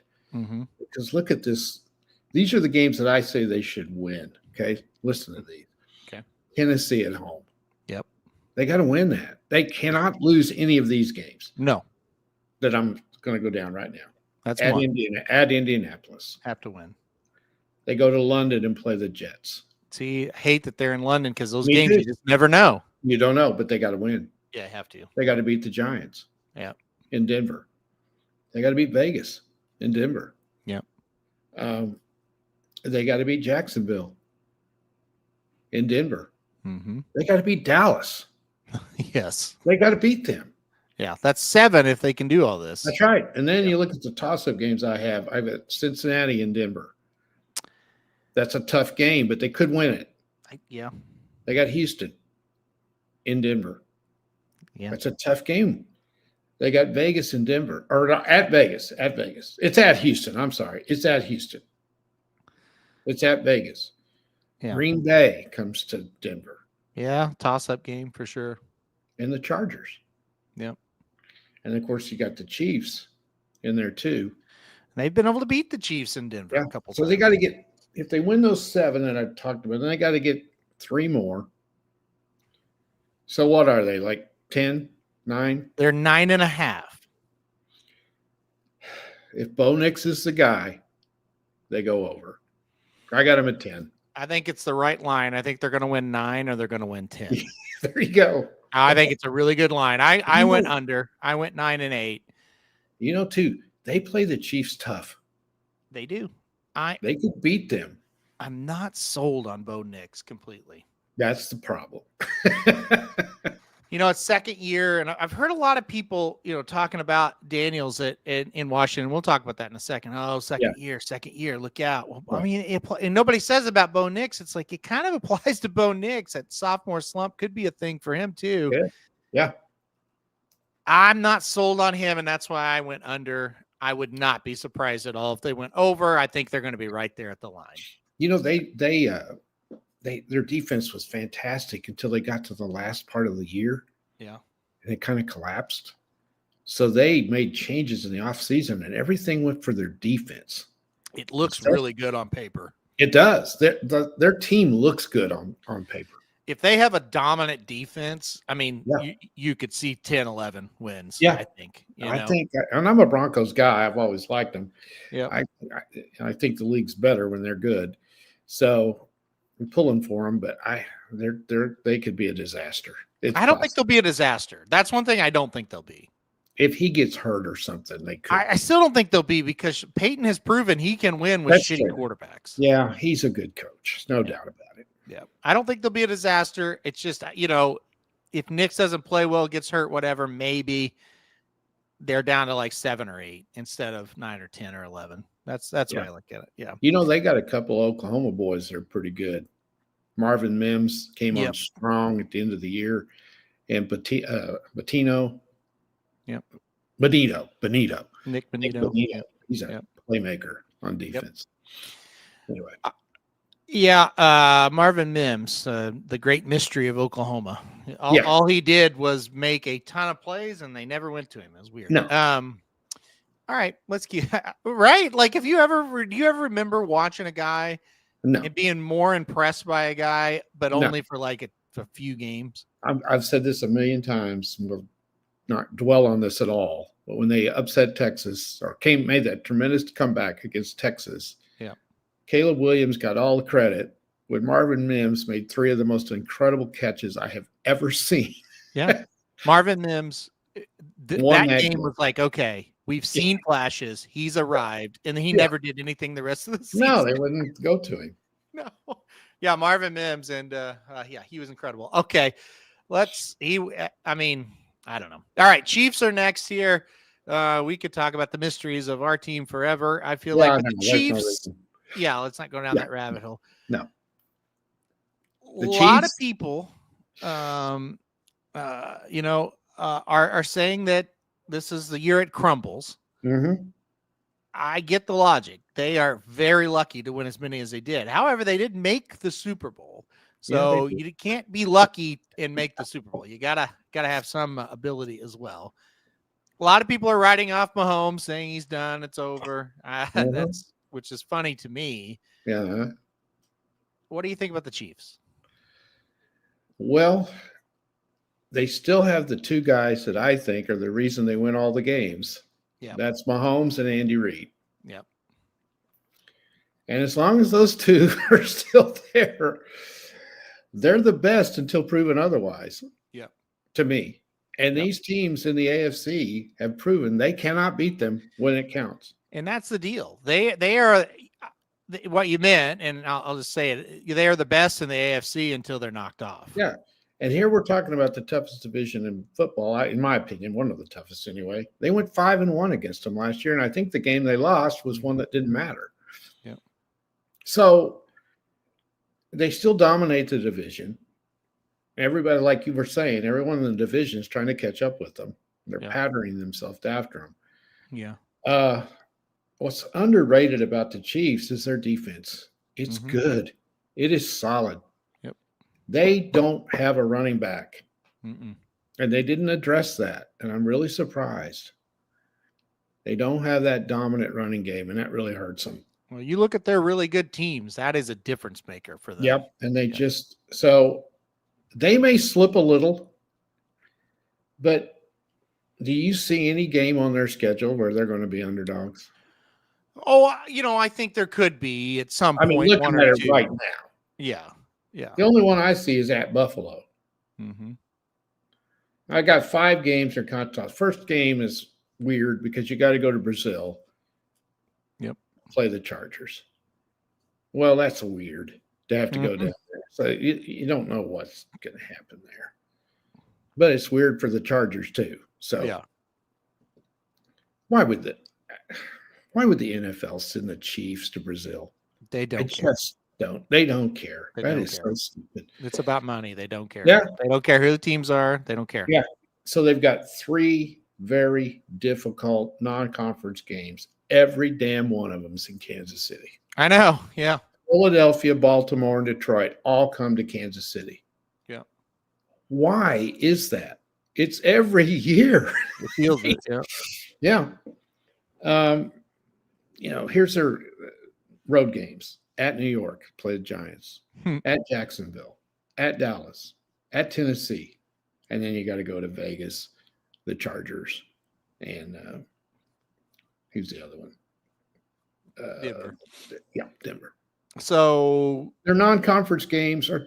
Because look at this. These are the games that I say they should win. Okay. Listen to these. Okay. Tennessee at home. Yep. They got to win that. They cannot lose any of these games. No. That I'm going to go down right now. That's at Indianapolis. Have to win. They go to London and play the Jets. See, I hate that they're in London because those games you just never know. You don't know, but they got to win. Yeah, have to. They got to beat the Giants. Yeah. In Denver. They got to beat Vegas in Denver. Yeah. They got to beat Jacksonville in Denver. They got to beat Dallas. Yes. They got to beat them. Yeah, that's 7 if they can do all this. That's right. And then you look at the toss-up games I have. I've got Cincinnati and Denver. That's a tough game, but they could win it. They got Houston in Denver. Yeah. That's a tough game. They got Vegas and Denver. Or at Vegas. At Vegas. It's at Houston. I'm sorry. It's at Houston. It's at Vegas. Yeah. Green Bay comes to Denver. Yeah, toss-up game for sure. And the Chargers. Yep. And, of course, you got the Chiefs in there too. They've been able to beat the Chiefs in Denver a couple times. So they got to get – if they win those 7 that I've talked about, then they got to get 3 more. So what are they, like 10, 9? They're 9.5. If Bo Nix is the guy, they go over. I got them at 10. I think it's the right line. I think they're going to win 9 or they're going to win 10. There you go. I think it's a really good line. I went under. I went 9 and 8. You know, too, they play the Chiefs tough. They do. They could beat them. I'm not sold on Bo Nix completely. That's the problem. It's second year, and I've heard a lot of people, talking about Daniels in Washington. We'll talk about that in a second. Oh, second year, look out. Well, I mean, and nobody says about Bo Nix. It's like it kind of applies to Bo Nix. That sophomore slump could be a thing for him too. Yeah. I'm not sold on him, and that's why I went under. I would not be surprised at all if they went over. I think they're going to be right there at the line. Their defense was fantastic until they got to the last part of the year. Yeah. And it kind of collapsed. So they made changes in the offseason, and everything went for their defense. It looks really good on paper. It does. Their team looks good on paper. If they have a dominant defense, I mean, you could see 10, 11 wins, I think. I think, and I'm a Broncos guy. I've always liked them. Yeah. I think the league's better when they're good. So I'm pulling for them, but they could be a disaster. I don't think they'll be a disaster. That's one thing I don't think they'll be. If he gets hurt or something, they could. I still don't think they'll be because Peyton has proven he can win with shitty quarterbacks. Yeah, he's a good coach. No doubt about it. Yeah. I don't think they'll be a disaster. It's just, if Nix doesn't play well, gets hurt, whatever, maybe they're down to like 7 or 8 instead of 9 or 10 or 11. That's the way I look at it. Yeah. They got a couple of Oklahoma boys that are pretty good. Marvin Mims came on strong at the end of the year, and Benito. Yep. Benito. Nick Benito. He's a playmaker on defense. Anyway. Yeah, Marvin Mims, the great mystery of Oklahoma. All he did was make a ton of plays, and they never went to him. It was weird. No. All right, let's keep right. Like, do you ever remember watching a guy No. and being more impressed by a guy, but No. only for like a few games? I've said this a million times. We'll not dwell on this at all. But when they upset Texas or made that tremendous comeback against Texas, yeah, Caleb Williams got all the credit. When Marvin Mims made 3 of the most incredible catches I have ever seen. Yeah, Marvin Mims. That game was like, okay, we've seen flashes. He's arrived, and he never did anything the rest of the season. No, they wouldn't go to him. No. Yeah, Marvin Mims, and he was incredible. Okay, I mean, I don't know. All right, Chiefs are next here. We could talk about the mysteries of our team forever. I feel like the Chiefs. Yeah, let's not go down that rabbit hole. No. A lot of people, are saying that this is the year it crumbles. Mm-hmm. I get the logic. They are very lucky to win as many as they did. However, they did make the Super Bowl. So you can't be lucky and make the Super Bowl. You gotta have some ability as well. A lot of people are writing off Mahomes, saying he's done, it's over. Which is funny to me. Yeah. What do you think about the Chiefs? Well, they still have the 2 guys that I think are the reason they win all the games. Yeah, that's Mahomes and Andy Reid. Yep. And as long as those 2 are still there, they're the best until proven otherwise. Yep. To me. And these teams in the AFC have proven they cannot beat them when it counts. And that's the deal. They are what you meant, and I'll just say it. They are the best in the AFC until they're knocked off. Yeah. And here we're talking about the toughest division in football, in my opinion, one of the toughest anyway. They went 5-1 against them last year, and I think the game they lost was one that didn't matter. Yeah. So they still dominate the division. Everybody, like you were saying, everyone in the division is trying to catch up with them. They're patterning themselves after them. Yeah. What's underrated about the Chiefs is their defense. It's good. It is solid. Yep. They don't have a running back. Mm-mm. And they didn't address that. And I'm really surprised. They don't have that dominant running game, and that really hurts them. Well, you look at their really good teams. That is a difference maker for them. Yep. And they so they may slip a little, but do you see any game on their schedule where they're going to be underdogs? Oh, I think there could be at some point. Looking one at or it two. right now. Yeah. The only one I see is at Buffalo. Mm-hmm. I got 5 games or contests. First game is weird because you got to go to Brazil. Yep. Play the Chargers. Well, that's weird to have to go down there. So you don't know what's going to happen there. But it's weird for the Chargers too. So yeah. Why would the NFL send the Chiefs to Brazil? They don't care. They don't care. That is so stupid. It's about money. They don't care. Yeah. They don't care who the teams are. They don't care. Yeah. So they've got 3 very difficult non-conference games. Every damn one of them is in Kansas City. I know. Yeah. Philadelphia, Baltimore, and Detroit all come to Kansas City. Yeah. Why is that? It's every year. It feels it. Yeah. Yeah. Here's their road games. At New York, play the Giants. At Jacksonville. At Dallas. At Tennessee. And then you got to go to Vegas, the Chargers. And who's the other one? Denver. Yeah, Denver. So their non-conference games are.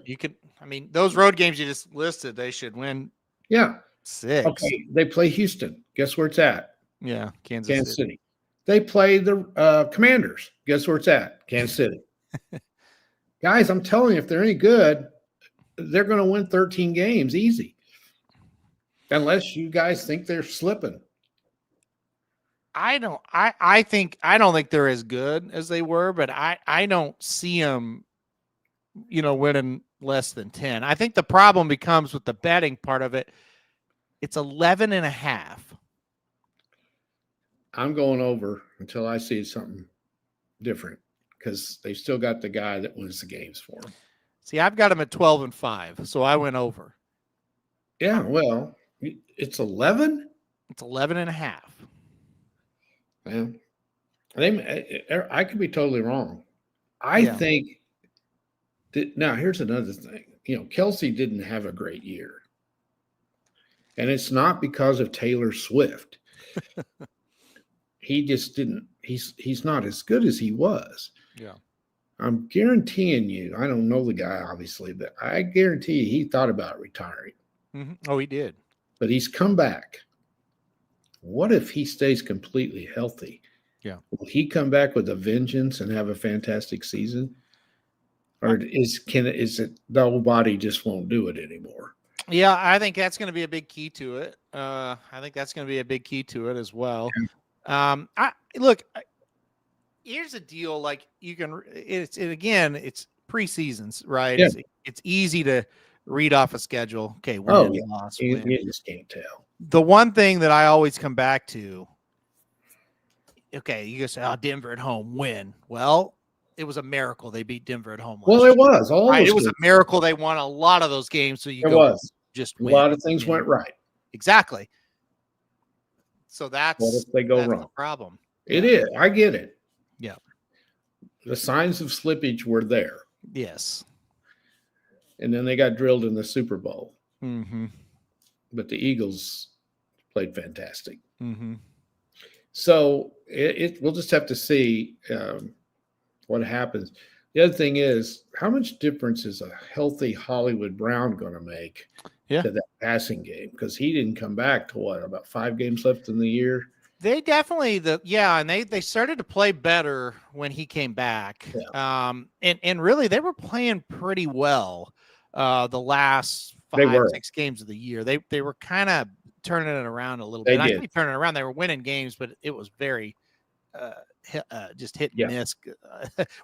Those road games you just listed, they should win. Yeah. 6. Okay. They play Houston. Guess where it's at? Yeah. Kansas City. They play the Commanders. Guess where it's at? Kansas City. Guys, I'm telling you, if they're any good, they're going to win 13 games easy. Unless you guys think they're slipping. I don't think they're as good as they were, but I don't see them, winning less than 10. I think the problem becomes with the betting part of it. It's 11.5. I'm going over until I see something different. because they still got the guy that wins the games for them. See, I've got them at 12-5, so I went over. Yeah, well, it's 11. It's 11.5. Well, I could be totally wrong. I think that now here's another thing. Kelsey didn't have a great year. And it's not because of Taylor Swift. He just didn't. He's not as good as he was. Yeah. I'm guaranteeing you, I don't know the guy, obviously, but I guarantee you he thought about retiring. Mm-hmm. Oh, he did. But he's come back. What if he stays completely healthy? Yeah. Will he come back with a vengeance and have a fantastic season? Or is it the old body just won't do it anymore? Yeah, I think that's going to be a big key to it. I think that's going to be a big key to it as well. Here's a deal. Like it's preseasons, right? Yeah. It's easy to read off a schedule. Okay. Win, loss, win. You just can't tell. The one thing that I always come back to, okay, you just say, Denver at home, win. Well, it was a miracle they beat Denver at home. Well, it was. It was a miracle they won a lot of those games. So just win. A lot of things went right. Exactly. So what if they go wrong? The problem. It is. I get it. Yeah. The signs of slippage were there. Yes. And then they got drilled in the Super Bowl. Mm-hmm. But the Eagles played fantastic. Mm-hmm. So we'll just have to see what happens. The other thing is, how much difference is a healthy Hollywood Brown going to make to that passing game? Because he didn't come back to about 5 games left in the year. They definitely and they started to play better when he came back. Yeah. And really they were playing pretty well the last 5-6 games of the year. They were kind of turning it around a little bit. I think turning it around. They were winning games, but it was very just hit and miss.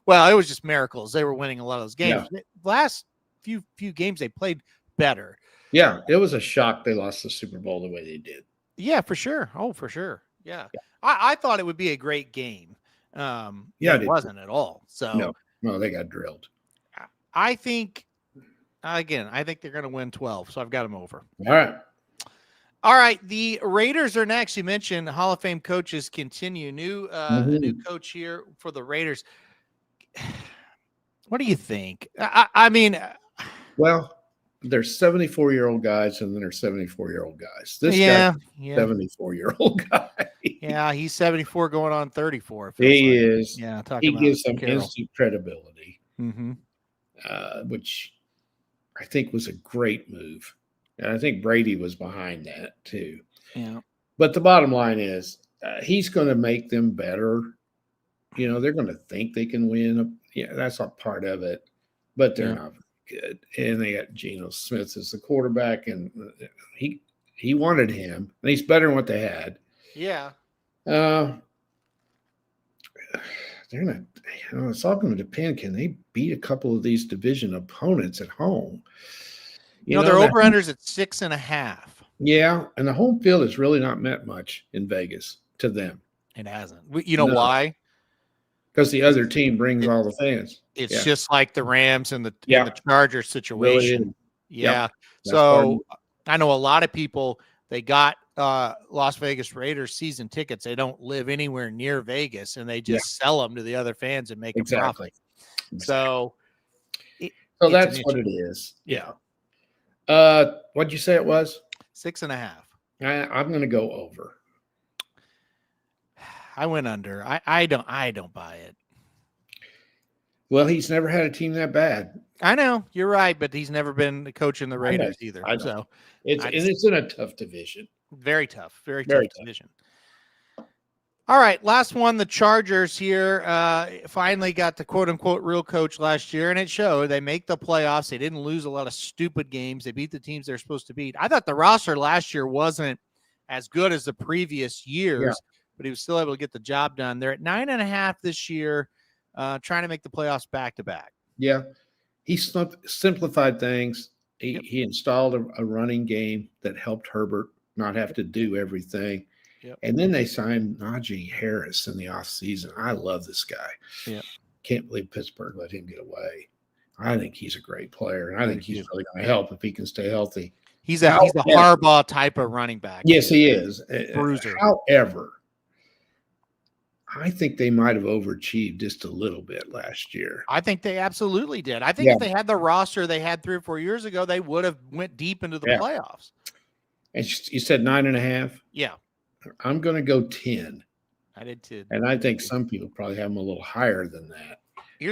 Well, it was just miracles. They were winning a lot of those games. Yeah. The last few games they played better. Yeah, it was a shock they lost the Super Bowl the way they did. Yeah, for sure. Oh, for sure. Yeah. I thought it would be a great game. It wasn't at all. So no, they got drilled. I think they're going to win 12. So I've got them over. All right. The Raiders are next. You mentioned Hall of Fame coaches continue. New coach here for the Raiders. What do you think? I mean, well, there's 74-year-old guys and then there's 74-year-old guys. This guy's 74-year-old guy. Yeah, he's 74 going on 34. He is. Yeah, he gives them instant credibility, which I think was a great move. And I think Brady was behind that too. Yeah. But the bottom line is he's going to make them better. They're going to think they can win. Yeah, that's a part of it. But they're not good. And they got Geno Smith as the quarterback, and he wanted him, and he's better than what they had. Yeah. They're not. It's all going to depend. Can they beat a couple of these division opponents at home? Their over-unders at 6.5. Yeah, and the home field has really not meant much in Vegas to them. It hasn't. You know why? Because the other team brings all the fans. It's just like the Rams and the Chargers situation. Really yeah. So I know a lot of people, they got Las Vegas Raiders season tickets. They don't live anywhere near Vegas, and they just sell them to the other fans and make a profit. So that's what it is. Yeah. What'd you say it was? 6.5. I'm going to go over. I went under. I don't buy it. Well, he's never had a team that bad. I know you're right, but he's never been coaching the Raiders either. So it's in a tough division. Very tough. Very tough division. All right, last one. The Chargers here finally got the quote unquote real coach last year, and it showed. They make the playoffs. They didn't lose a lot of stupid games. They beat the teams they're supposed to beat. I thought the roster last year wasn't as good as the previous years, but he was still able to get the job done. They're at 9.5 this year, trying to make the playoffs back to back. Yeah, he simplified things. He installed a running game that helped Herbert not have to do everything. Yep. And then they signed Najee Harris in the offseason. I love this guy. Yeah. can't believe Pittsburgh let him get away. I think he's a great player, and I think he's really going to help if he can stay healthy. He's a Harbaugh type of running back. Yes, he is. Bruiser. However, I think they might have overachieved just a little bit last year. I think they absolutely did. I think if they had the roster they had 3 or 4 years ago, they would have went deep into the playoffs. And you said 9.5? Yeah. I'm going to go 10. I did too. And I think some people probably have him a little higher than that.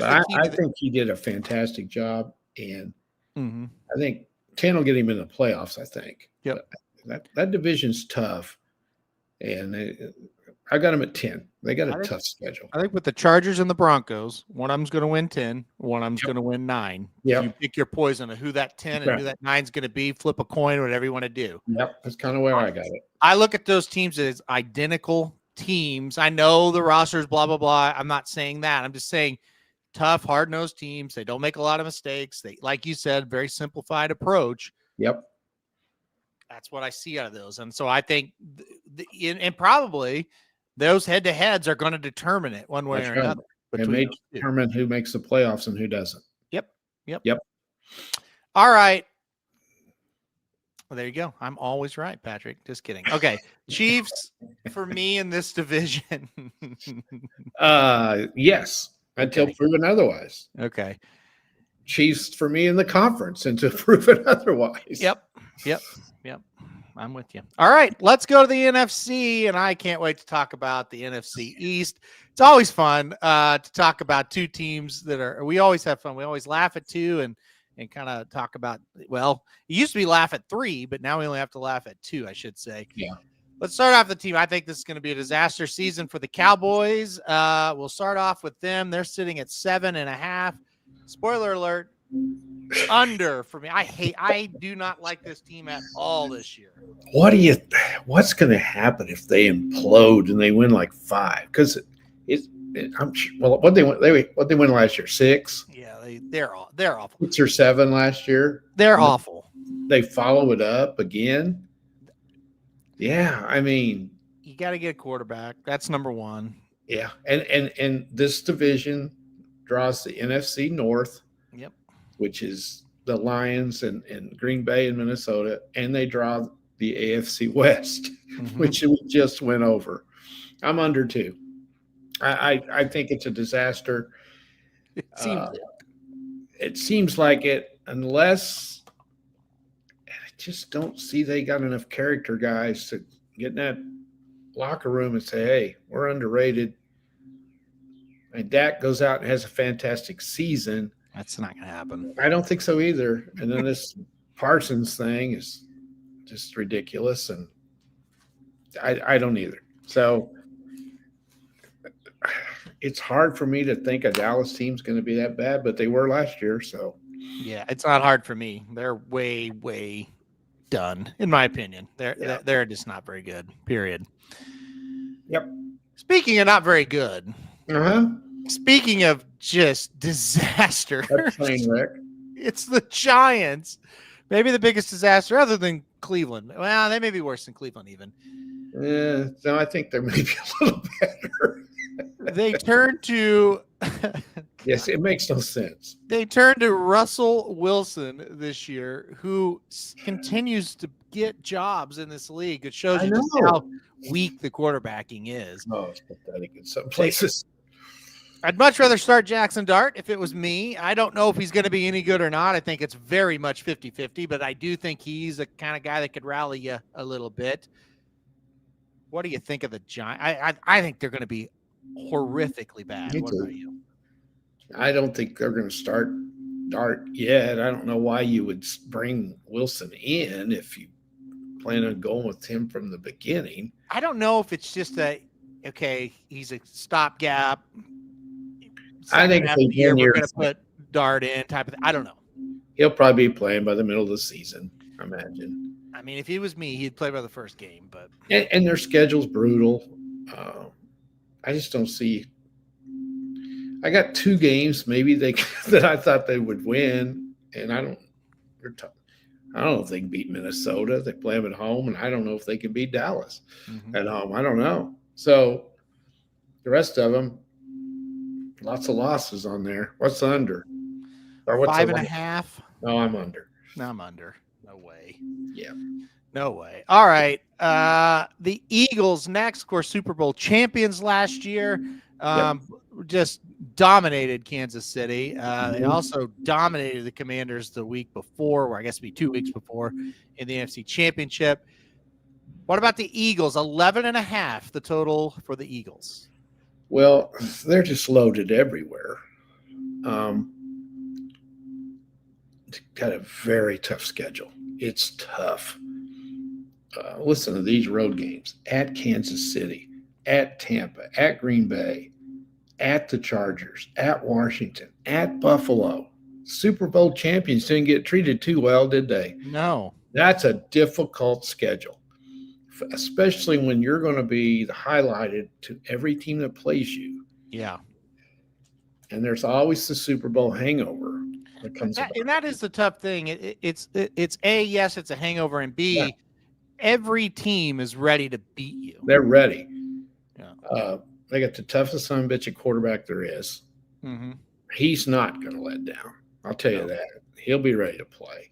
I think he did a fantastic job, and I think 10 will get him in the playoffs, I think. Yep. That division's tough, and I got them at 10. They got a tough schedule. I think with the Chargers and the Broncos, one of them's going to win 10, one of them's going to win 9. Yep. You pick your poison of who that 10 and who that 9's going to be, flip a coin, whatever you want to do. Yep, that's kind of where I got it. I look at those teams as identical teams. I know the rosters, blah, blah, blah. I'm not saying that. I'm just saying tough, hard-nosed teams. They don't make a lot of mistakes. They, like you said, very simplified approach. Yep. That's what I see out of those. And so I think, and probably those head-to-heads are going to determine it one way or another. It may determine who makes the playoffs and who doesn't. Yep. All right. Well, there you go. I'm always right, Patrick. Just kidding. Okay. Chiefs for me in this division. Yes. Until proven otherwise. Okay. Chiefs for me in the conference until proven otherwise. Yep. I'm with you. All right, let's go to the NFC, and I can't wait to talk about the NFC East. It's always fun to talk about two teams we always have fun. We always laugh at two and kind of talk about, well, it used to be laugh at 3, but now we only have to laugh at 2, I should say. Yeah. Let's start off the team. I think this is going to be a disaster season for the Cowboys. We'll start off with them. They're sitting at 7.5. Spoiler alert, under for me. I do not like this team at all this year. What's going to happen if they implode and they win like 5? Because what they win last year? 6? Yeah, they're awful. 6 or 7 last year. They're awful. They follow it up again. Yeah, I mean, you got to get a quarterback. That's number one. Yeah, and this division draws the NFC North. Yep. Which is the Lions and Green Bay and Minnesota, and they draw the AFC West, which we just went over. I'm under 2. I think it's a disaster. It seems like it, unless I just don't see they got enough character guys to get in that locker room and say, hey, we're underrated. And Dak goes out and has a fantastic season. That's not going to happen. I don't think so either. And then this Parsons thing is just ridiculous, and I don't either. So it's hard for me to think a Dallas team's going to be that bad, but they were last year. So yeah, it's not hard for me. They're way, way done, in my opinion. They're just not very good. Period. Yep. Speaking of not very good. Uh-huh. Speaking of just disaster, it's the Giants. Maybe the biggest disaster other than Cleveland. Well, they may be worse than Cleveland even. No, I think they're maybe a little better. They turned to yes, it makes no sense. They turned to Russell Wilson this year, who continues to get jobs in this league. It shows you just how weak the quarterbacking is. Oh, it's pathetic in some places. I'd much rather start Jackson Dart if it was me. I don't know if he's going to be any good or not. I think it's very much 50-50, but I do think he's the kind of guy that could rally you a little bit. What do you think of the Giants? I think they're going to be horrifically bad. What about you? I don't think they're going to start Dart yet. I don't know why you would bring Wilson in if you plan on going with him from the beginning. I don't know if it's just he's a stopgap. I think we're going to put Dart in type of thing. I don't know. He'll probably be playing by the middle of the season, I imagine. I mean, if he was me, he'd play by the first game. But and their schedule's brutal. I just don't see. I got 2 games maybe that I thought they would win, and I don't know if they can beat Minnesota. They play them at home, and I don't know if they can beat Dallas at home. I don't know. So the rest of them, Lots of losses on there. What's the under? Or what's Five the and a line? half. No, I'm under. No, I'm under. No way. Yeah. No way. All right. The Eagles next, of course, Super Bowl champions last year. Just dominated Kansas City. They also dominated the Commanders the week before, or I guess it'd be 2 weeks before, in the NFC Championship. What about the Eagles? 11.5, the total for the Eagles. Well, they're just loaded everywhere. Got a very tough schedule. It's tough. Listen to these road games: at Kansas City, at Tampa, at Green Bay, at the Chargers, at Washington, at Buffalo. Super Bowl champions didn't get treated too well, did they? No. That's a difficult schedule, especially when you're going to be highlighted to every team that plays you. Yeah. And there's always the Super Bowl hangover that comes about. And that is the tough thing. It's A, yes, it's a hangover, and B, every team is ready to beat you. They're ready. Yeah. They got the toughest son of a bitch at quarterback there is. Mm-hmm. He's not going to let down. I'll tell you that. He'll be ready to play.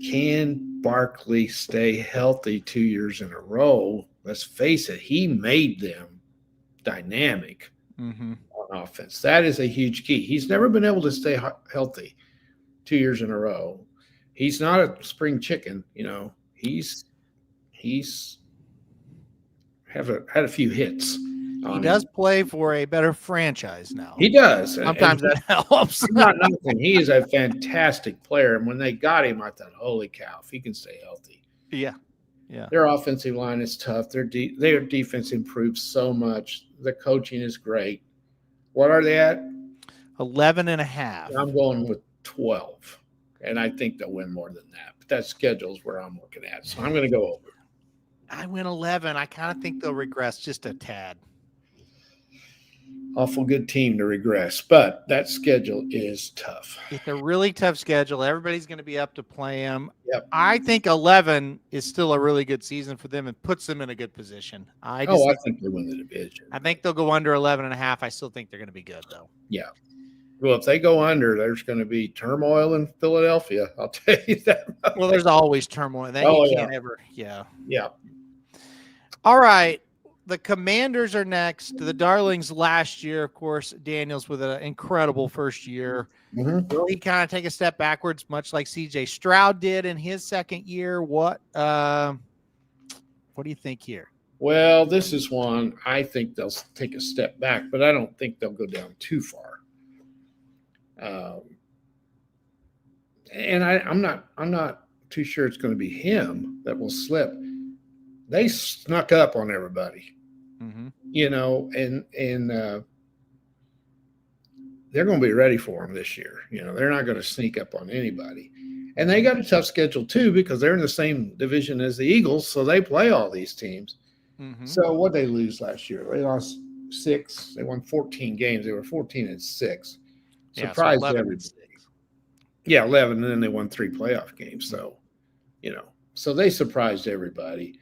Can Barkley stay healthy 2 years in a row? Let's face it, he made them dynamic on offense. That is a huge key. He's never been able to stay healthy 2 years in a row. He's not a spring chicken, you know. He's had a few hits. He does play for a better franchise now. He does. Sometimes that helps. Not nothing. He is a fantastic player. And when they got him, I thought, holy cow, if he can stay healthy. Yeah. Yeah. Their offensive line is tough. Their defense improved so much. The coaching is great. What are they at? 11.5. I'm going with 12. And I think they'll win more than that. But that schedule's where I'm looking at. So I'm going to go over. I went 11. I kind of think they'll regress just a tad. Awful good team to regress, but that schedule is tough. It's a really tough schedule. Everybody's going to be up to play them. Yep. I think 11 is still a really good season for them and puts them in a good position. I think they win the division. I think they'll go under 11.5. I still think they're going to be good, though. Yeah. Well, if they go under, there's going to be turmoil in Philadelphia. I'll tell you that. Well, there's always turmoil. You can't ever. Yeah. Yeah. All right. The Commanders are next. The Darlings last year, of course, Daniels with an incredible first year. Mm-hmm. Will he kind of take a step backwards, much like C.J. Stroud did in his second year? What do you think here? Well, this is one I think they'll take a step back, but I don't think they'll go down too far. And I'm not too sure it's going to be him that will slip. They snuck up on everybody. Mm-hmm. You know, and they're going to be ready for them this year. You know, they're not going to sneak up on anybody. And they got a tough schedule, too, because they're in the same division as the Eagles, so they play all these teams. Mm-hmm. So what they lose last year? They lost 6. They won 14 games. They were 14-6. Surprised so everybody. Yeah, 11, and then they won 3 playoff games. So, you know, so they surprised everybody.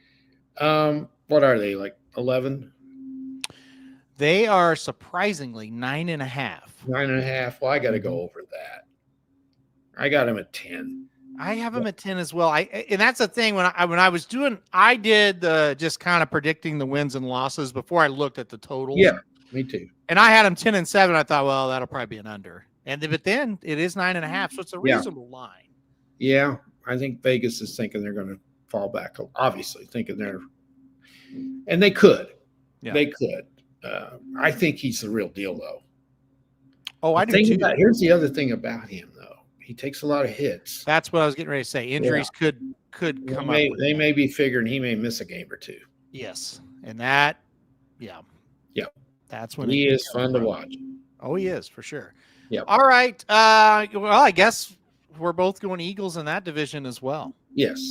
What are they, like 11? They are surprisingly 9.5. 9.5. Well, I got to go over that. I got them at 10. I have them at 10 as well. And that's the thing when I was doing, I did the just kind of predicting the wins and losses before I looked at the totals. Yeah, me too. And I had them 10-7. I thought, well, that'll probably be an under. But then it is 9.5, so it's a reasonable line. Yeah, I think Vegas is thinking they're going to fall back. Obviously, thinking and they could. Yeah. They could. I think he's the real deal, though. Oh, I do too. Here's the other thing about him, though. He takes a lot of hits. That's what I was getting ready to say. Injuries could come up. They may be figuring he may miss a game or two. Yes, and that, yeah. That's when he is fun to watch. Oh, he is for sure. Yeah. All right. Well, I guess we're both going Eagles in that division as well. Yes.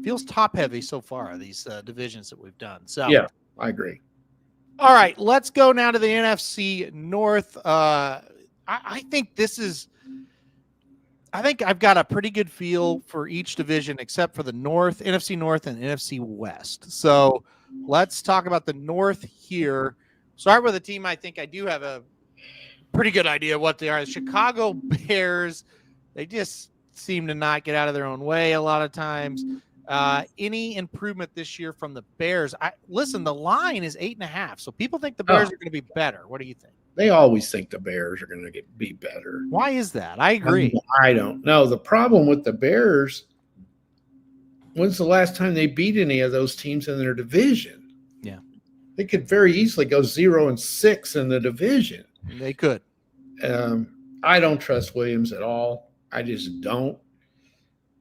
Feels top heavy so far, these divisions that we've done. So yeah, I agree. All right, let's go now to the NFC North. I think I've got a pretty good feel for each division except for the North, NFC North and NFC West. So let's talk about the North here. Start with a team I think I do have a pretty good idea what they are. The Chicago Bears, they just seem to not get out of their own way a lot of times. Any improvement this year from the Bears? Listen, the line is 8.5, so people think the Bears are going to be better. What do you think? They always think the Bears are going to be better. Why is that? I agree. I don't know. The problem with the Bears, when's the last time they beat any of those teams in their division? Yeah. They could very easily go 0-6 in the division. They could. I don't trust Williams at all. I just don't.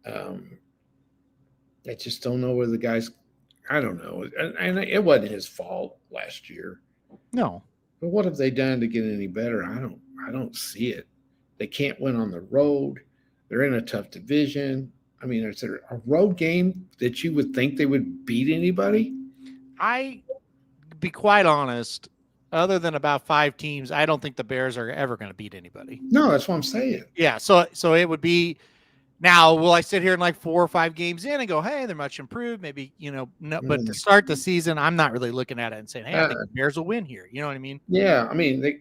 I just don't know where the guys – I don't know. And it wasn't his fault last year. No. But what have they done to get any better? I don't see it. They can't win on the road. They're in a tough division. I mean, is there a road game that you would think they would beat anybody? Be quite honest, other than about 5 teams, I don't think the Bears are ever going to beat anybody. No, that's what I'm saying. Yeah, so it would be – now, will I sit here in like 4 or 5 games in and go, hey, they're much improved? Maybe, no. But to start the season, I'm not really looking at it and saying, hey, I think the Bears will win here. You know what I mean? Yeah, I mean, they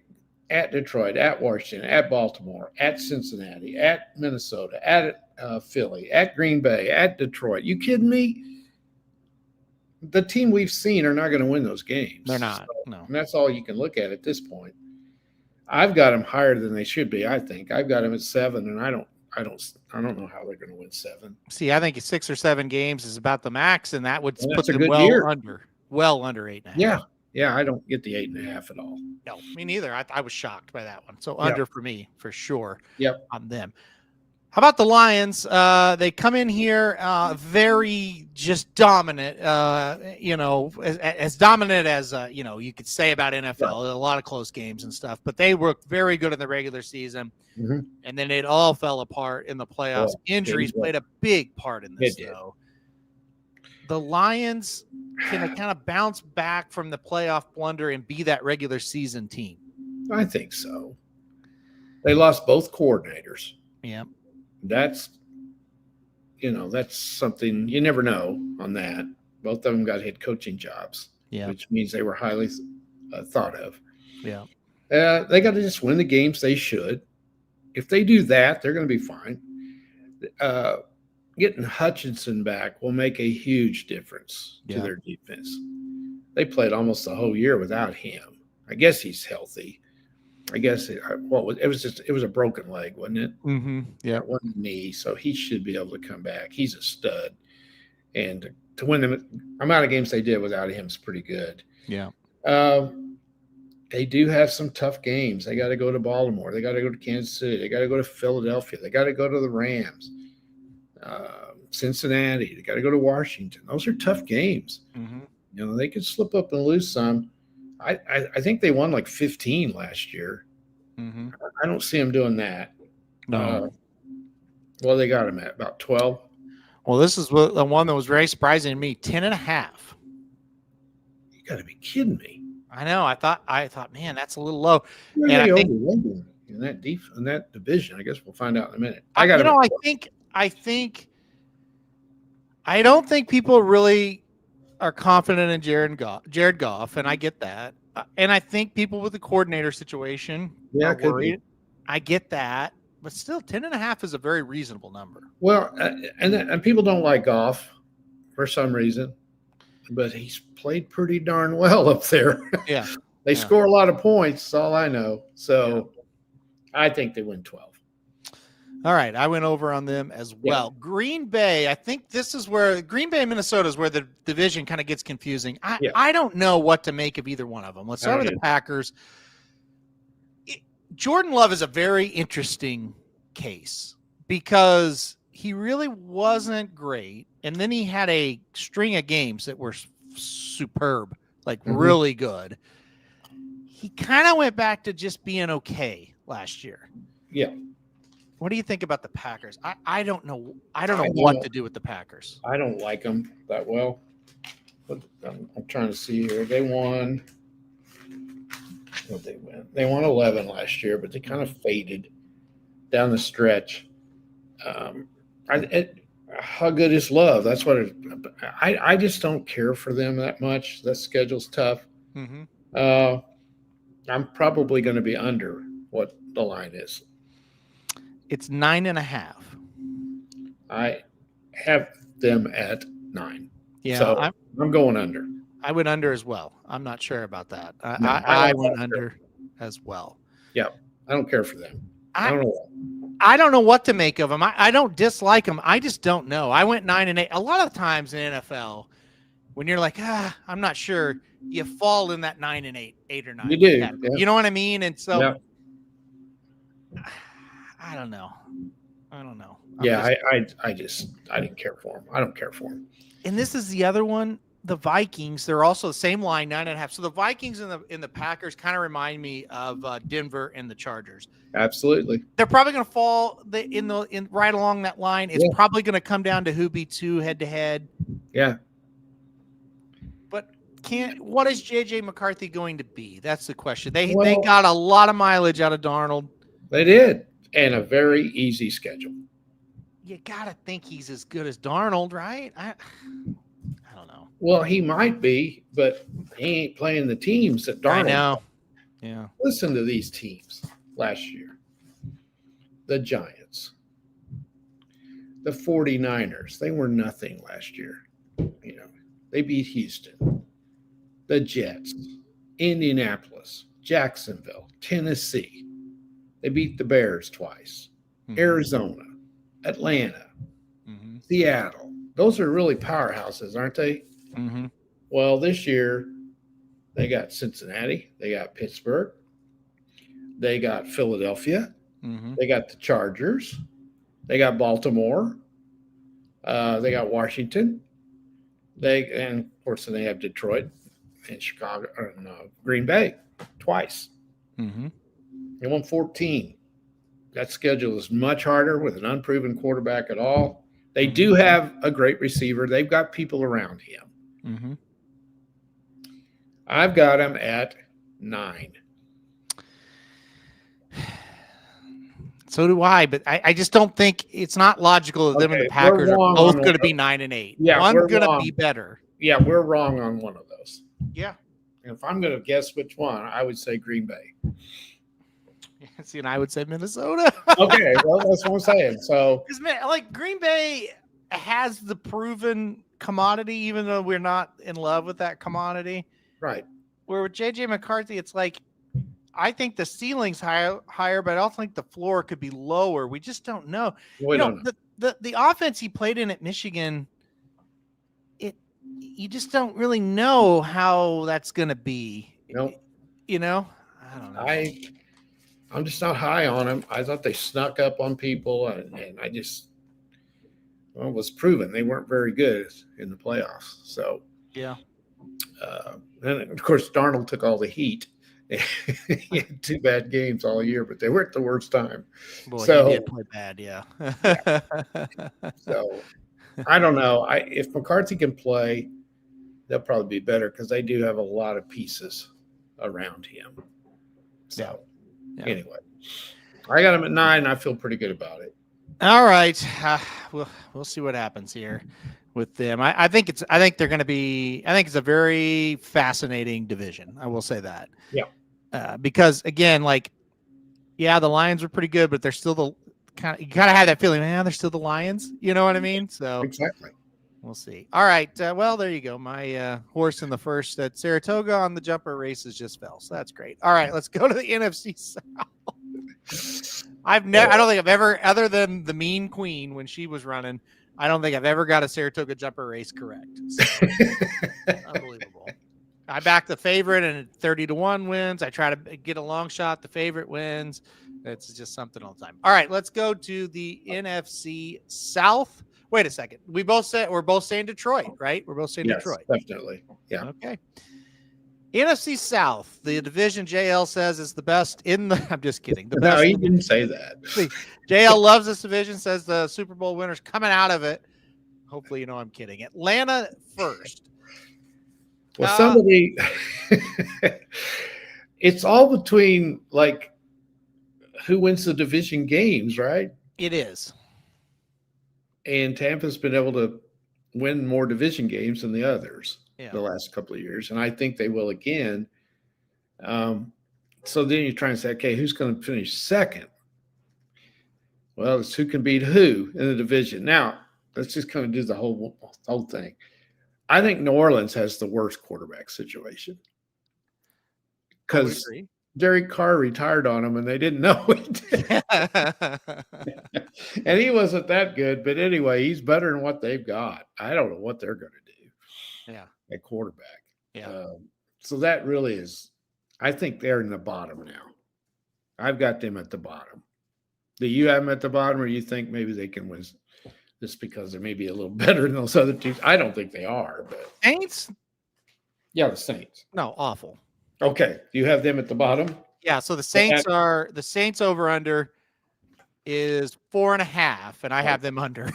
at Detroit, at Washington, at Baltimore, at Cincinnati, at Minnesota, at Philly, at Green Bay, at Detroit. You kidding me? The team we've seen are not going to win those games. They're not. No. And that's all you can look at this point. I've got them higher than they should be, I think. I've got them at 7, and I don't know how they're going to win 7. See, I think 6 or 7 games is about the max, and that would put them well under 8.5. Yeah. I don't get the 8.5 at all. No, me neither. I was shocked by that one. So under for me, for sure. Yep. On them. How about the Lions? They come in here very just dominant, as dominant as, you could say about NFL, right. A lot of close games and stuff, but they were very good in the regular season. Mm-hmm. And then it all fell apart in the playoffs. Injuries played a big part in this, though. The Lions, can they kind of bounce back from the playoff blunder and be that regular season team? I think so. They lost both coordinators. Yeah. That's something you never know on that. Both of them got head coaching jobs, which means they were highly thought of. Yeah. They got to just win the games they should. If they do that, they're going to be fine. Getting Hutchinson back will make a huge difference to their defense. They played almost the whole year without him. I guess he's healthy. I guess it was a broken leg, wasn't it? Mm-hmm. Yeah, one knee, so he should be able to come back. He's a stud, and to win the amount of games they did without him is pretty good. Yeah. They do have some tough games. They got to go to Baltimore. They got to go to Kansas City. They got to go to Philadelphia. They got to go to the Rams, Cincinnati. They got to go to Washington. Those are tough games. Mm-hmm. They could slip up and lose some. I think they won like 15 last year. Mm-hmm. I don't see them doing that. No. They got them at about 12. Well, this is the one that was very surprising to me, 10.5. You got to be kidding me. I know. I thought, man, that's a little low. And I think in that division, I guess we'll find out in a minute. I don't think people really are confident in Jared Goff, and I get that. And I think people with the coordinator situation are worried. I get that, but still, 10.5 is a very reasonable number. Well, and people don't like Goff for some reason, but he's played pretty darn well up there. Yeah, they score a lot of points. That's all I know. So, I think they win 12. All right, I went over on them as well. Yeah. Green Bay, I think this is where Green Bay, Minnesota is where the division kind of gets confusing. I don't know what to make of either one of them. Let's start with the Packers. Jordan Love is a very interesting case because he really wasn't great, and then he had a string of games that were superb, like really good. He kind of went back to just being okay last year. Yeah. What do you think about the Packers? I don't know. I don't know what to do with the Packers. I don't like them that well. But I'm trying to see here. They won. What they win? They won 11 last year, but they kind of faded down the stretch. How good is Love? That's what I just don't care for them that much. That schedule's tough. Mm-hmm. I'm probably going to be under what the line is. It's 9.5. I have them at 9. Yeah, So I'm going under. I went under as well. I'm not sure about that. No, I don't went care. under as well. Yeah, I don't care for them. I don't know. I don't know what to make of them. I don't dislike them. I just don't know. I went 9-8. A lot of times in NFL, when you're like, I'm not sure, you fall in that 9-8, 8 or 9. You do. Yeah. Yeah. You know what I mean? And so Yeah. I don't know. Yeah, I didn't care for them. I don't care for them. And this is the other one. The Vikings, they're also the same line, 9.5. So the Vikings and the Packers kind of remind me of Denver and the Chargers. Absolutely. They're probably going to fall in right along that line. It's probably going to come down to who beats who head to head. Yeah. But what is JJ McCarthy going to be? That's the question. They got a lot of mileage out of Darnold. They did, and a very easy schedule. You got to think he's as good as Darnold, right? I don't know. Well, he might be, but he ain't playing the teams that Darnold. I know. Yeah. Listen to these teams last year. The Giants, the 49ers, they were nothing last year. You know, they beat Houston, the Jets, Indianapolis, Jacksonville, Tennessee. They beat the Bears twice, Arizona, Atlanta, Seattle. Those are really powerhouses, aren't they? Mm-hmm. Well, this year they got Cincinnati, they got Pittsburgh, they got Philadelphia, they got the Chargers, they got Baltimore, they got Washington, and of course they have Detroit and Chicago and Green Bay twice. They won 14. That schedule is much harder with an unproven quarterback at all. They do have a great receiver. They've got people around him. I've got him at 9. So do I, but I just don't think it's not logical that them and the Packers are both going to be 9 and 8. Yeah, one's going to be better. Yeah, we're wrong on one of those. Yeah. And if I'm going to guess which one, I would say Green Bay. See, and I would say Minnesota. Okay, well, that's what I'm saying. So, like Green Bay has the proven commodity, even though we're not in love with that commodity. Right. Where with JJ McCarthy, it's like I think the ceiling's higher, but I also think the floor could be lower. We just don't know. We don't know. The offense he played in at Michigan, you just don't really know how that's going to be. Nope. You know, I don't know. I'm just not high on them. I thought they snuck up on people, and I just it was proven they weren't very good in the playoffs. So yeah. And of course, Darnold took all the heat. He had 2 bad games all year, but they weren't the worst time. Boy, so he did play bad, yeah. So I don't know. If McCarthy can play, they'll probably be better because they do have a lot of pieces around him. So anyway, I got him at 9. I feel pretty good about it. All right, we'll see what happens here with them. I think they're going to be. I think it's a very fascinating division. I will say that. Yeah. Because again, the Lions are pretty good, but they're still the you kind of have that feeling, man. They're still the Lions. You know what I mean? So exactly. We'll see. All right. Well, there you go. My horse in the first at Saratoga on the jumper races just fell. So that's great. All right. Let's go to the NFC South. I don't think I've ever, other than the Mean Queen when she was running, I don't think I've ever got a Saratoga jumper race correct. So, unbelievable. I back the favorite and 30-1 wins. I try to get a long shot. The favorite wins. It's just something all the time. All right. Let's go to the NFC South. Wait a second. We're both saying Detroit, right? We're both saying Detroit. Definitely. Yeah. Okay. NFC South, the division JL says is the best in the. I'm just kidding. The best. No, he didn't say that. JL loves this division. Says the Super Bowl winners coming out of it. Hopefully, you know I'm kidding. Atlanta first. Well, somebody. It's all between who wins the division games, right? It is. And Tampa's been able to win more division games than the others the last couple of years. And I think they will again. So then you're trying to say, okay, who's going to finish second? Well, it's who can beat who in the division. Now, let's just kind of do the whole thing. I think New Orleans has the worst quarterback situation because Derek Carr retired on him, and they didn't know he did. And he wasn't that good. But anyway, he's better than what they've got. I don't know what they're going to do. Yeah, at quarterback. Yeah. So that really is. I think they're in the bottom now. I've got them at the bottom. Do you have them at the bottom, or you think maybe they can win just because they're maybe a little better than those other teams? I don't think they are. But Saints? Yeah, the Saints. No, awful. Okay. Do you have them at the bottom? Yeah, so the Saints over under is 4.5, and I have them under.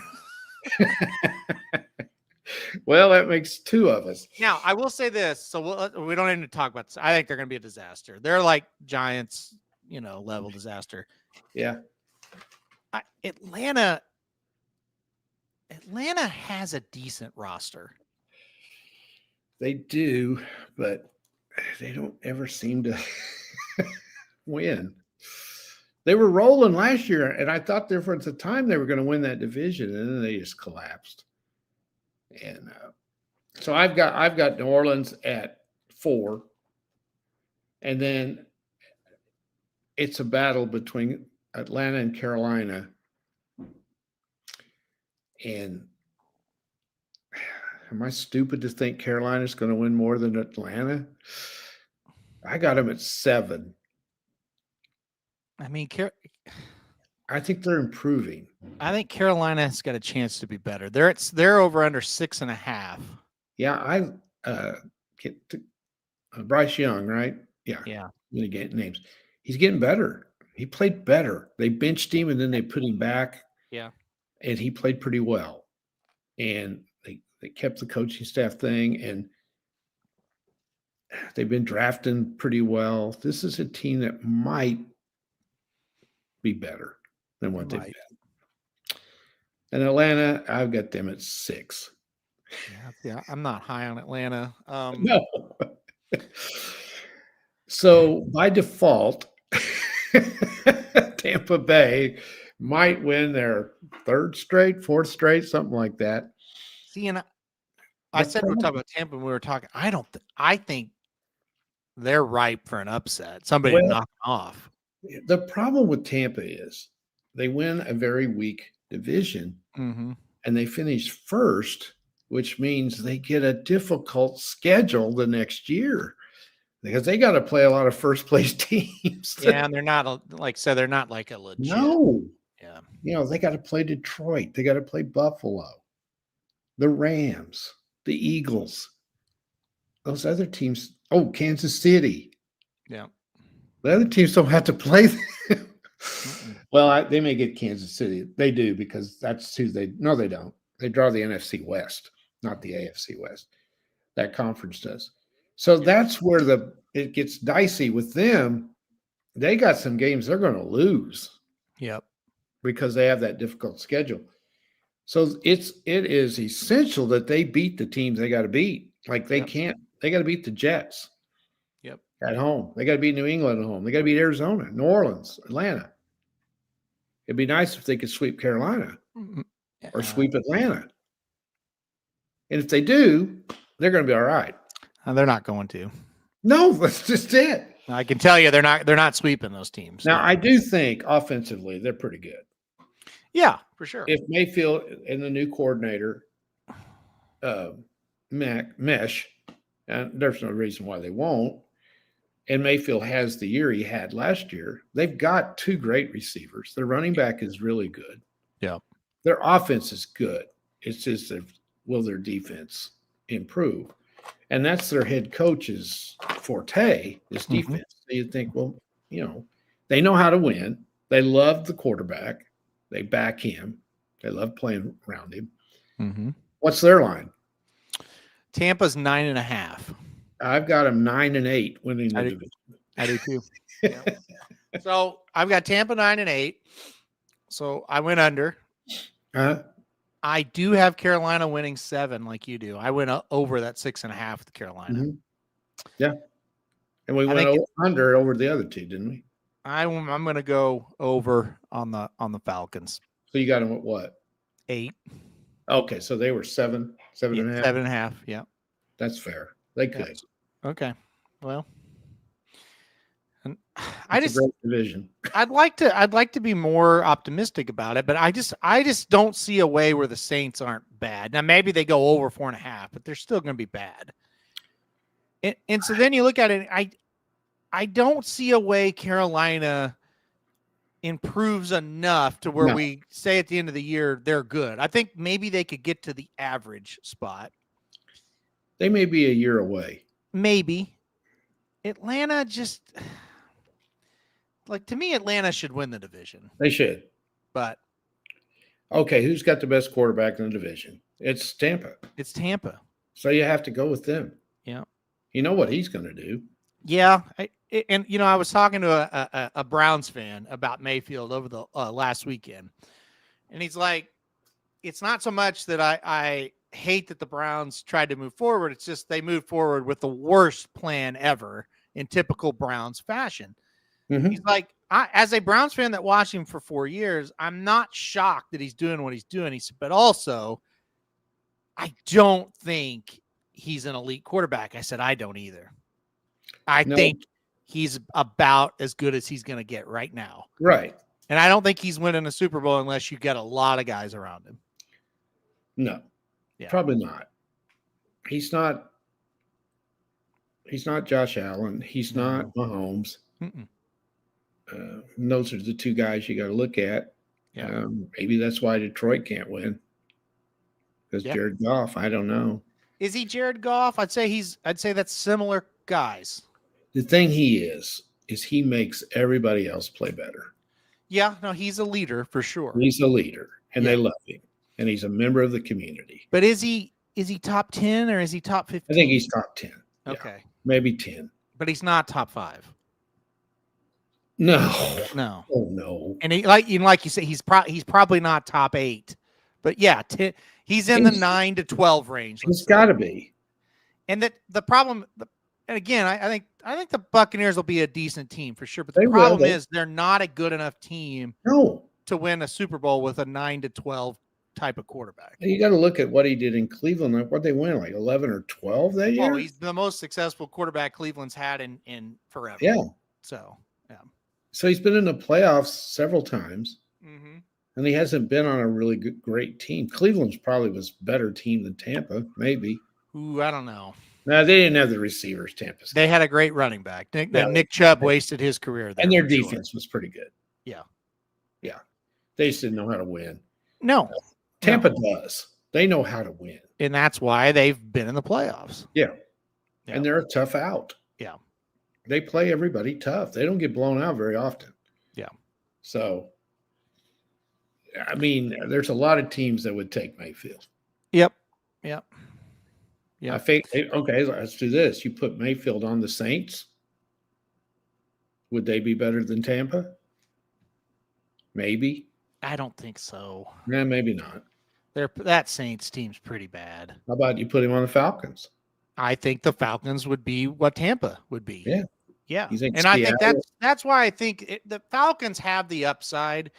Well, that makes two of us. Now, I will say this, so we don't need to talk about this. I think they're going to be a disaster. They're like Giants, level disaster. Yeah. Atlanta has a decent roster. They do, but they don't ever seem to win. They were rolling last year, and I thought there for the time they were going to win that division, and then they just collapsed. And so I've got New Orleans at 4, and then it's a battle between Atlanta and Carolina. And am I stupid to think Carolina's going to win more than Atlanta? I got them at 7. I mean, I think they're improving. I think Carolina's got a chance to be better. They're over under 6.5. Yeah, Bryce Young, right? Yeah. Yeah. I'm gonna get names. He's getting better. He played better. They benched him and then they put him back. Yeah. And he played pretty well. And they kept the coaching staff thing, and they've been drafting pretty well. This is a team that might be better than what they've been. And Atlanta, I've got them at 6. Yeah, I'm not high on Atlanta. No. So by default, Tampa Bay might win their 3rd straight, 4th straight, something like that. See, and I said we were talking about Tampa when we were talking. I think they're ripe for an upset. Somebody to knock them off. The problem with Tampa is they win a very weak division, and they finish 1st, which means they get a difficult schedule the next year because they got to play a lot of first place teams. Yeah, and they're not they're not like a legit. No. Yeah. They got to play Detroit. They got to play Buffalo, the Rams, the Eagles, those other teams. Oh, Kansas City. Yeah. The other teams don't have to play them. Well, they may get Kansas City. They do because that's who they – no, they don't. They draw the NFC West, not the AFC West. That conference does. So that's where it gets dicey with them. They got some games they're going to lose. Yep. Because they have that difficult schedule. So it is essential that they beat the teams they got to beat. Like they can't – they got to beat the Jets. Yep. At home. They got to beat New England at home. They got to beat Arizona, New Orleans, Atlanta. It'd be nice if they could sweep Carolina or sweep Atlanta. And if they do, they're going to be all right. They're not going to. No, that's just it. I can tell you they're not sweeping those teams. Now, I do think offensively they're pretty good. Yeah, for sure. If Mayfield and the new coordinator, Mesh, and there's no reason why they won't, and Mayfield has the year he had last year, they've got 2 great receivers. Their running back is really good. Yeah. Their offense is good. It's just will their defense improve? And that's their head coach's forte, is defense. So you think, well, they know how to win. They love the quarterback. They back him. They love playing around him. What's their line? Tampa's 9.5. I've got them 9-8 winning the division. I do too. Yeah. So I've got Tampa 9-8. So I went under. I do have Carolina winning 7 like you do. I went over that 6.5 with Carolina. Yeah. And we I went think under over the other two, didn't we? I'm going to go over on the Falcons. So you got them at what? 8. Okay, so they were 7, 7.5. 7.5. Yeah. That's fair. They could. Yes. Okay. Well, and It's a great division. I'd like to be more optimistic about it, but I just don't see a way where the Saints aren't bad. Now maybe they go over 4.5, but they're still going to be bad. And so then you look at it, I don't see a way Carolina improves enough to where we say at the end of the year they're good. I think maybe they could get to the average spot. They may be a year away. Maybe. Atlanta just to me, Atlanta should win the division. They should. But okay, who's got the best quarterback in the division? It's Tampa. It's Tampa. So you have to go with them. Yeah. You know what he's going to do. Yeah. I was talking to a Browns fan about Mayfield over the last weekend. And he's like, it's not so much that I hate that the Browns tried to move forward. It's just they moved forward with the worst plan ever in typical Browns fashion. Mm-hmm. He's like, as a Browns fan that watched him for 4 years, I'm not shocked that he's doing what he's doing. He said, but also, I don't think he's an elite quarterback. I said, I don't either. I think he's about as good as he's going to get right now. Right. And I don't think he's winning a Super Bowl unless you get a lot of guys around him. No, probably not. He's not Josh Allen. He's not Mahomes. Those are the two guys you got to look at. Yeah. Maybe that's why Detroit can't win. Because Jared Goff, I don't know. Is he Jared Goff? I'd say that's similar guys. The thing he is he makes everybody else play better. Yeah, no, he's a leader for sure. He's a leader, and they love him, and he's a member of the community. But is he top 10 or is he top 15? I think he's top 10. Okay, maybe 10. But he's not top 5. No. Oh no. And he, like you say, he's probably not top 8. But yeah, he's in the 9 to 12 range. He's got to be. And that the problem. And again, I think the Buccaneers will be a decent team for sure. But the problem is they're not a good enough team to win a Super Bowl with a 9 to 12 type of quarterback. You got to look at what he did in Cleveland. What they win, like 11 or 12 that year? Oh, he's the most successful quarterback Cleveland's had in forever. Yeah. So he's been in the playoffs several times. Mm-hmm. And he hasn't been on a really great team. Cleveland's probably was a better team than Tampa, maybe. Ooh, I don't know. No, they didn't have the receivers. Tampa's. They had a great running back. Nick Chubb wasted his career there. And their defense was pretty good. Yeah. Yeah. They just didn't know how to win. No. Tampa does. They know how to win. And that's why they've been in the playoffs. Yeah. And they're a tough out. Yeah. They play everybody tough. They don't get blown out very often. Yeah. So, I mean, there's a lot of teams that would take Mayfield. Yep. I think, okay, let's do this. You put Mayfield on the Saints. Would they be better than Tampa? Maybe. I don't think so. Nah, maybe not. That Saints team's pretty bad. How about you put him on the Falcons? I think the Falcons would be what Tampa would be. Yeah. Yeah. And I think that's why I think the Falcons have the upside.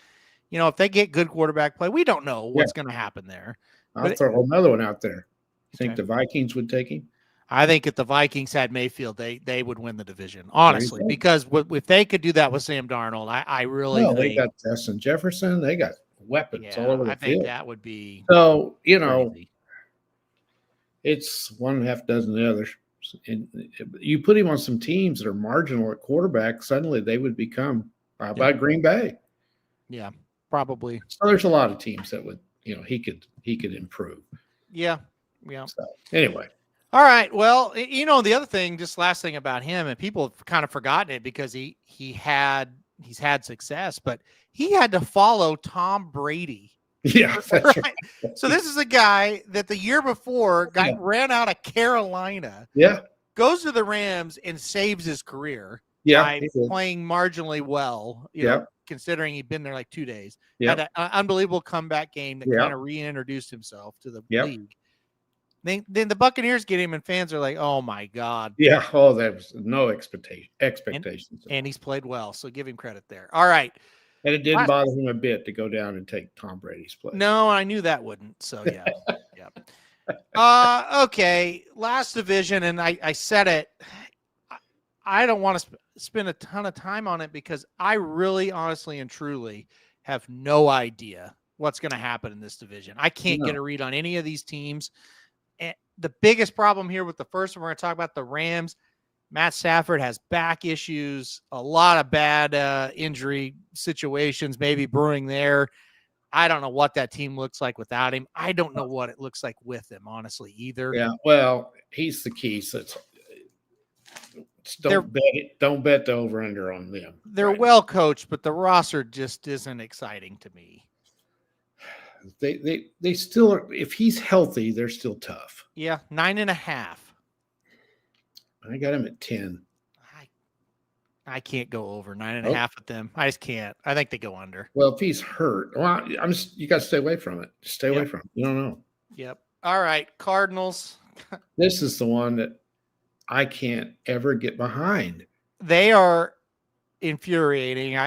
You know, if they get good quarterback play, we don't know what's going to happen there. I'll throw another one out there. You think the Vikings would take him? I think if the Vikings had Mayfield, they would win the division, honestly, because if they could do that with Sam Darnold, I really think they got Justin Jefferson. They got weapons all over the field. I think that would be so. You know, crazy. It's one half dozen the other. And you put him on some teams that are marginal at quarterback, suddenly they would become about Green Bay. Yeah, probably. So there's a lot of teams that would, he could improve. Yeah. So, anyway. All right. Well, the other thing, just last thing about him, and people have kind of forgotten it because he's had success, but he had to follow Tom Brady. Yeah. That's right. So this is a guy that the year before ran out of Carolina. Yeah. Goes to the Rams and saves his career. Yeah. By playing marginally well. You know, considering he'd been there like 2 days. Yeah. Had an unbelievable comeback game that kind of reintroduced himself to the league. Then the Buccaneers get him, and fans are like, "Oh my God!" Yeah. Oh, there was no expectations. And he's played well, so give him credit there. All right. And it didn't bother him a bit to go down and take Tom Brady's place. No, I knew that wouldn't. So yeah, okay. Last division, and I said it. I don't want to spend a ton of time on it because I really, honestly, and truly have no idea what's going to happen in this division. I can't get a read on any of these teams. And the biggest problem here with the first one, we're going to talk about the Rams. Matt Stafford has back issues, a lot of bad injury situations maybe brewing there. I don't know what that team looks like without him. I don't know what it looks like with him, honestly, either. Yeah, well, he's the key. So don't bet the over-under on them. They're well coached, but the roster just isn't exciting to me. They still are. If he's healthy, they're still tough. Yeah, 9.5. I got him at 10. I can't go over 9.5 with them. I just can't. I think they go under. Well, if he's hurt, well, you got to stay away from it. Just stay away from it. You don't know. Yep. All right, Cardinals. This is the one that I can't ever get behind. They are infuriating.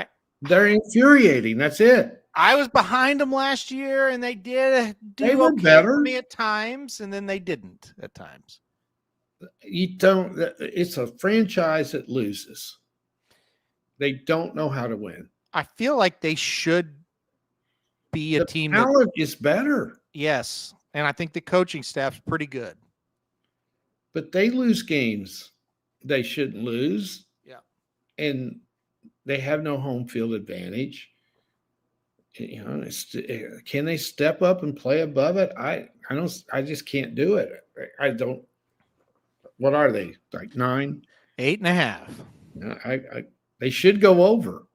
They're infuriating. That's it. I was behind them last year, and they did They were okay better for me at times, and then they didn't at times. It's a franchise that loses. They don't know how to win. I feel like they should be a team. The talent is better. Yes, and I think the coaching staff's pretty good. But they lose games they shouldn't lose. Yeah. And they have no home field advantage. You know, can they step up and play above it? I just can't do it. I don't. What are they, like 9? 8.5? They should go over.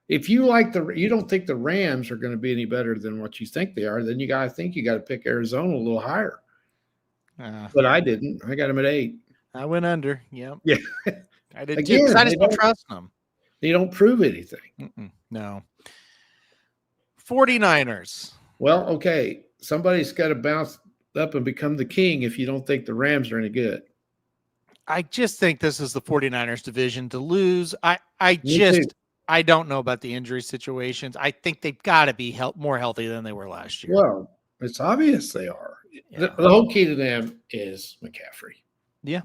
If you you don't think the Rams are going to be any better than what you think they are, then you got to pick Arizona a little higher. But I didn't. I got them at 8. I went under. Yep. Yeah. I did too. I just don't trust them. They don't prove anything. No. 49ers. Well, okay. Somebody's got to bounce up and become the king if you don't think the Rams are any good. I just think this is the 49ers division to lose. I don't know about the injury situations. I think they've got to be more healthy than they were last year. Well, it's obvious they are. Yeah. The whole key to them is McCaffrey. Yeah.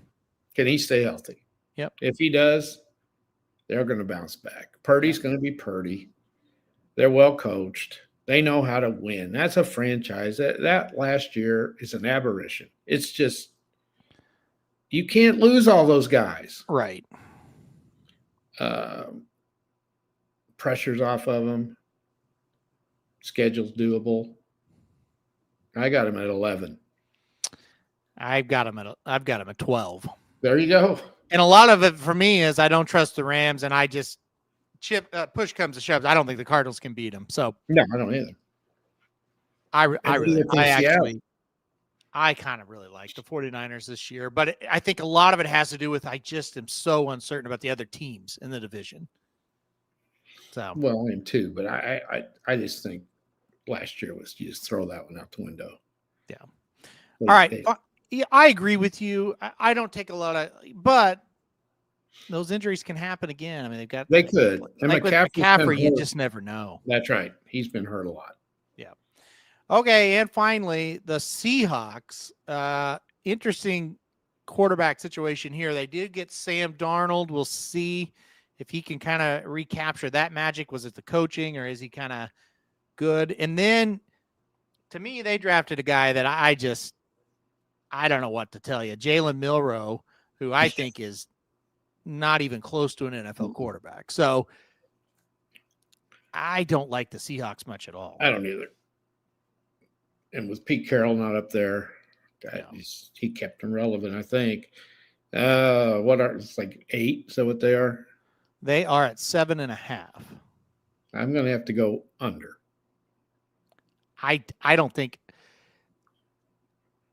Can he stay healthy? Yep. If he does, they're going to bounce back. Purdy's going to be Purdy. They're well coached. They know how to win. That's a franchise. That last year is an aberration. It's just you can't lose all those guys. Right. Pressure's off of them. Schedule's doable. I got him at 11. I've got him at 12. There you go. And a lot of it for me is I don't trust the Rams, and I just push comes to shove. I don't think the Cardinals can beat them. So no, I don't either. I kind of really like the 49ers this year, but I think a lot of it has to do with I just am so uncertain about the other teams in the division. So well, I am too, but I just think last year was just throw that one out the window. Yeah. All right. Yeah, I agree with you. I don't take a lot of, but those injuries can happen again. I mean, they could. And like with McCaffrey, you just never know. That's right. He's been hurt a lot. Yeah. Okay. And finally, the Seahawks, interesting quarterback situation here. They did get Sam Darnold. We'll see if he can kind of recapture that magic. Was it the coaching or is he kind of good? And then to me, they drafted a guy that I don't know what to tell you. Jalen Milroe, who I think is not even close to an NFL quarterback. So I don't like the Seahawks much at all. I don't either. And with Pete Carroll not up there, he kept them relevant, I think. It's like 8? Is that what they are? They are at 7.5. I'm going to have to go under. I don't think.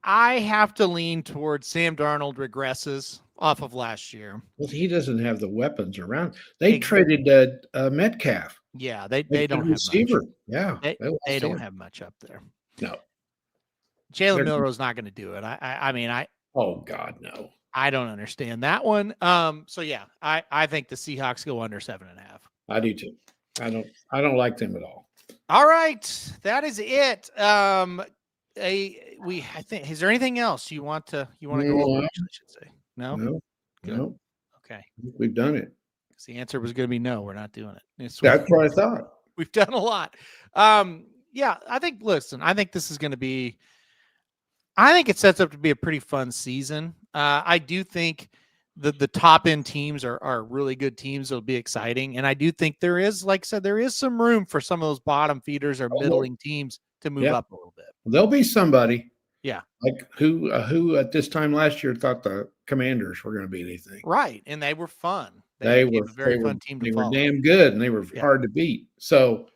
I have to lean towards Sam Darnold regresses off of last year. Well, he doesn't have the weapons around. They traded Metcalf. Yeah, they don't have receiver. much. Yeah, they don't have much up there. No. Jalen Milroe's not going to do it. I mean, oh God, no. I don't understand that one. So yeah, I think the Seahawks go under 7.5. I do too. I don't like them at all. All right, that is it. I think, is there anything else you want to go over? I should say no. No. Okay, we've done it. The answer was going to be no. We're not doing it. That's what I thought. We've done a lot. Yeah, I think. Listen, I think this is going to be. I think it sets up to be a pretty fun season. I do think the top end teams are really good teams. It'll be exciting. And I do think there is, like I said, there is some room for some of those bottom feeders or middling teams to move up a little bit. There'll be somebody. Yeah. Like who at this time last year thought the Commanders were going to beat anything. Right. And they were fun. They were a very fun team to follow. They were damn good and they were hard to beat. So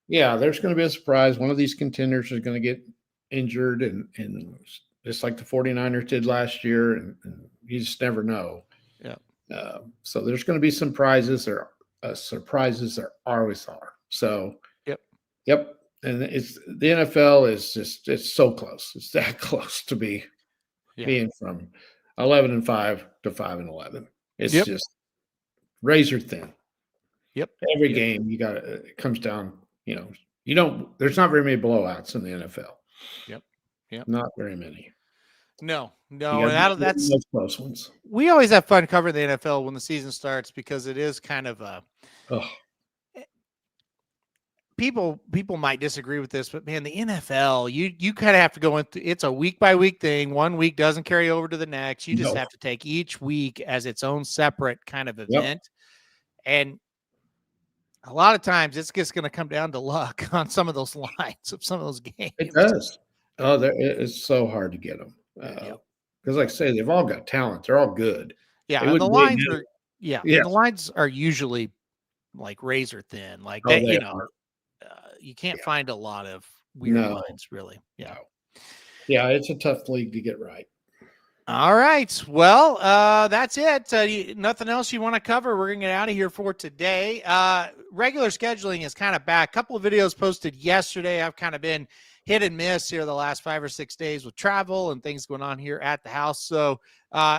yeah, there's going to be a surprise. One of these contenders is going to get injured and just like the 49ers did last year, and you just never know. Yeah. So there's going to be some prizes. Surprises there always are. So yep. And it's the NFL is just it's so close. It's that close to being from 11-5 to 5-11. It's just razor thin. Yep. Every game it comes down. There's not very many blowouts in the NFL. Yep. Not very many. No. That's those close ones. We always have fun covering the NFL when the season starts because it is kind of people might disagree with this, but man, the NFL, you kind of have to go into it's a week by week thing. One week doesn't carry over to the next. You just have to take each week as its own separate kind of event. And a lot of times it's just going to come down to luck on some of those lines of some of those games. It does. Oh, it's so hard to get them. Because like I say, they've all got talent. They're all good. Yeah. And the lines are, the lines are usually like razor thin. Like that, you can't find a lot of weird lines really. Yeah. Yeah. It's a tough league to get right. All right. Well, that's it. Nothing else you want to cover? We're going to get out of here for today. Regular scheduling is kind of back. A couple of videos posted yesterday. I've kind of been hit and miss here the last 5 or 6 days with travel and things going on here at the house. So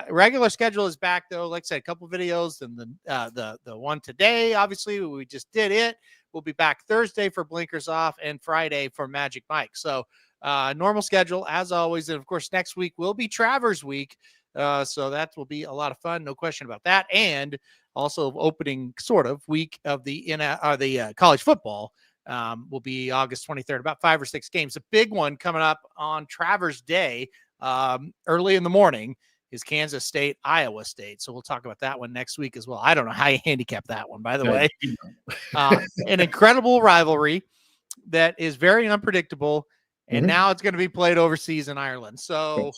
regular schedule is back though. Like I said, a couple of videos and the one today, obviously we just did it. We'll be back Thursday for Blinkers Off and Friday for Magic Mike. So normal schedule as always. And of course, next week will be Travers week. So that will be a lot of fun. No question about that. And also opening sort of week of the college football will be August 23rd, about 5 or 6 games. A big one coming up on Travers Day early in the morning is Kansas State, Iowa State. So we'll talk about that one next week as well. I don't know how you handicap that one, by the way. An incredible rivalry that is very unpredictable. And now it's going to be played overseas in Ireland. So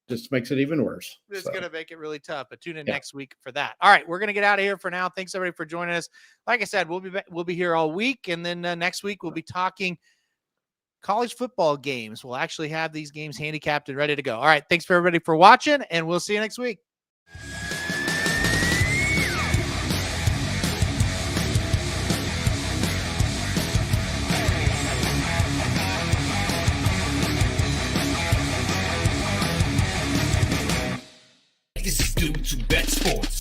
just makes it even worse. It's going to make it really tough. But tune in next week for that. All right, we're going to get out of here for now. Thanks everybody for joining us. Like I said, we'll be here all week, and then next week we'll be talking college football games. We'll actually have these games handicapped and ready to go. All right, thanks for everybody for watching, and we'll see you next week. This is due to Bet Sports.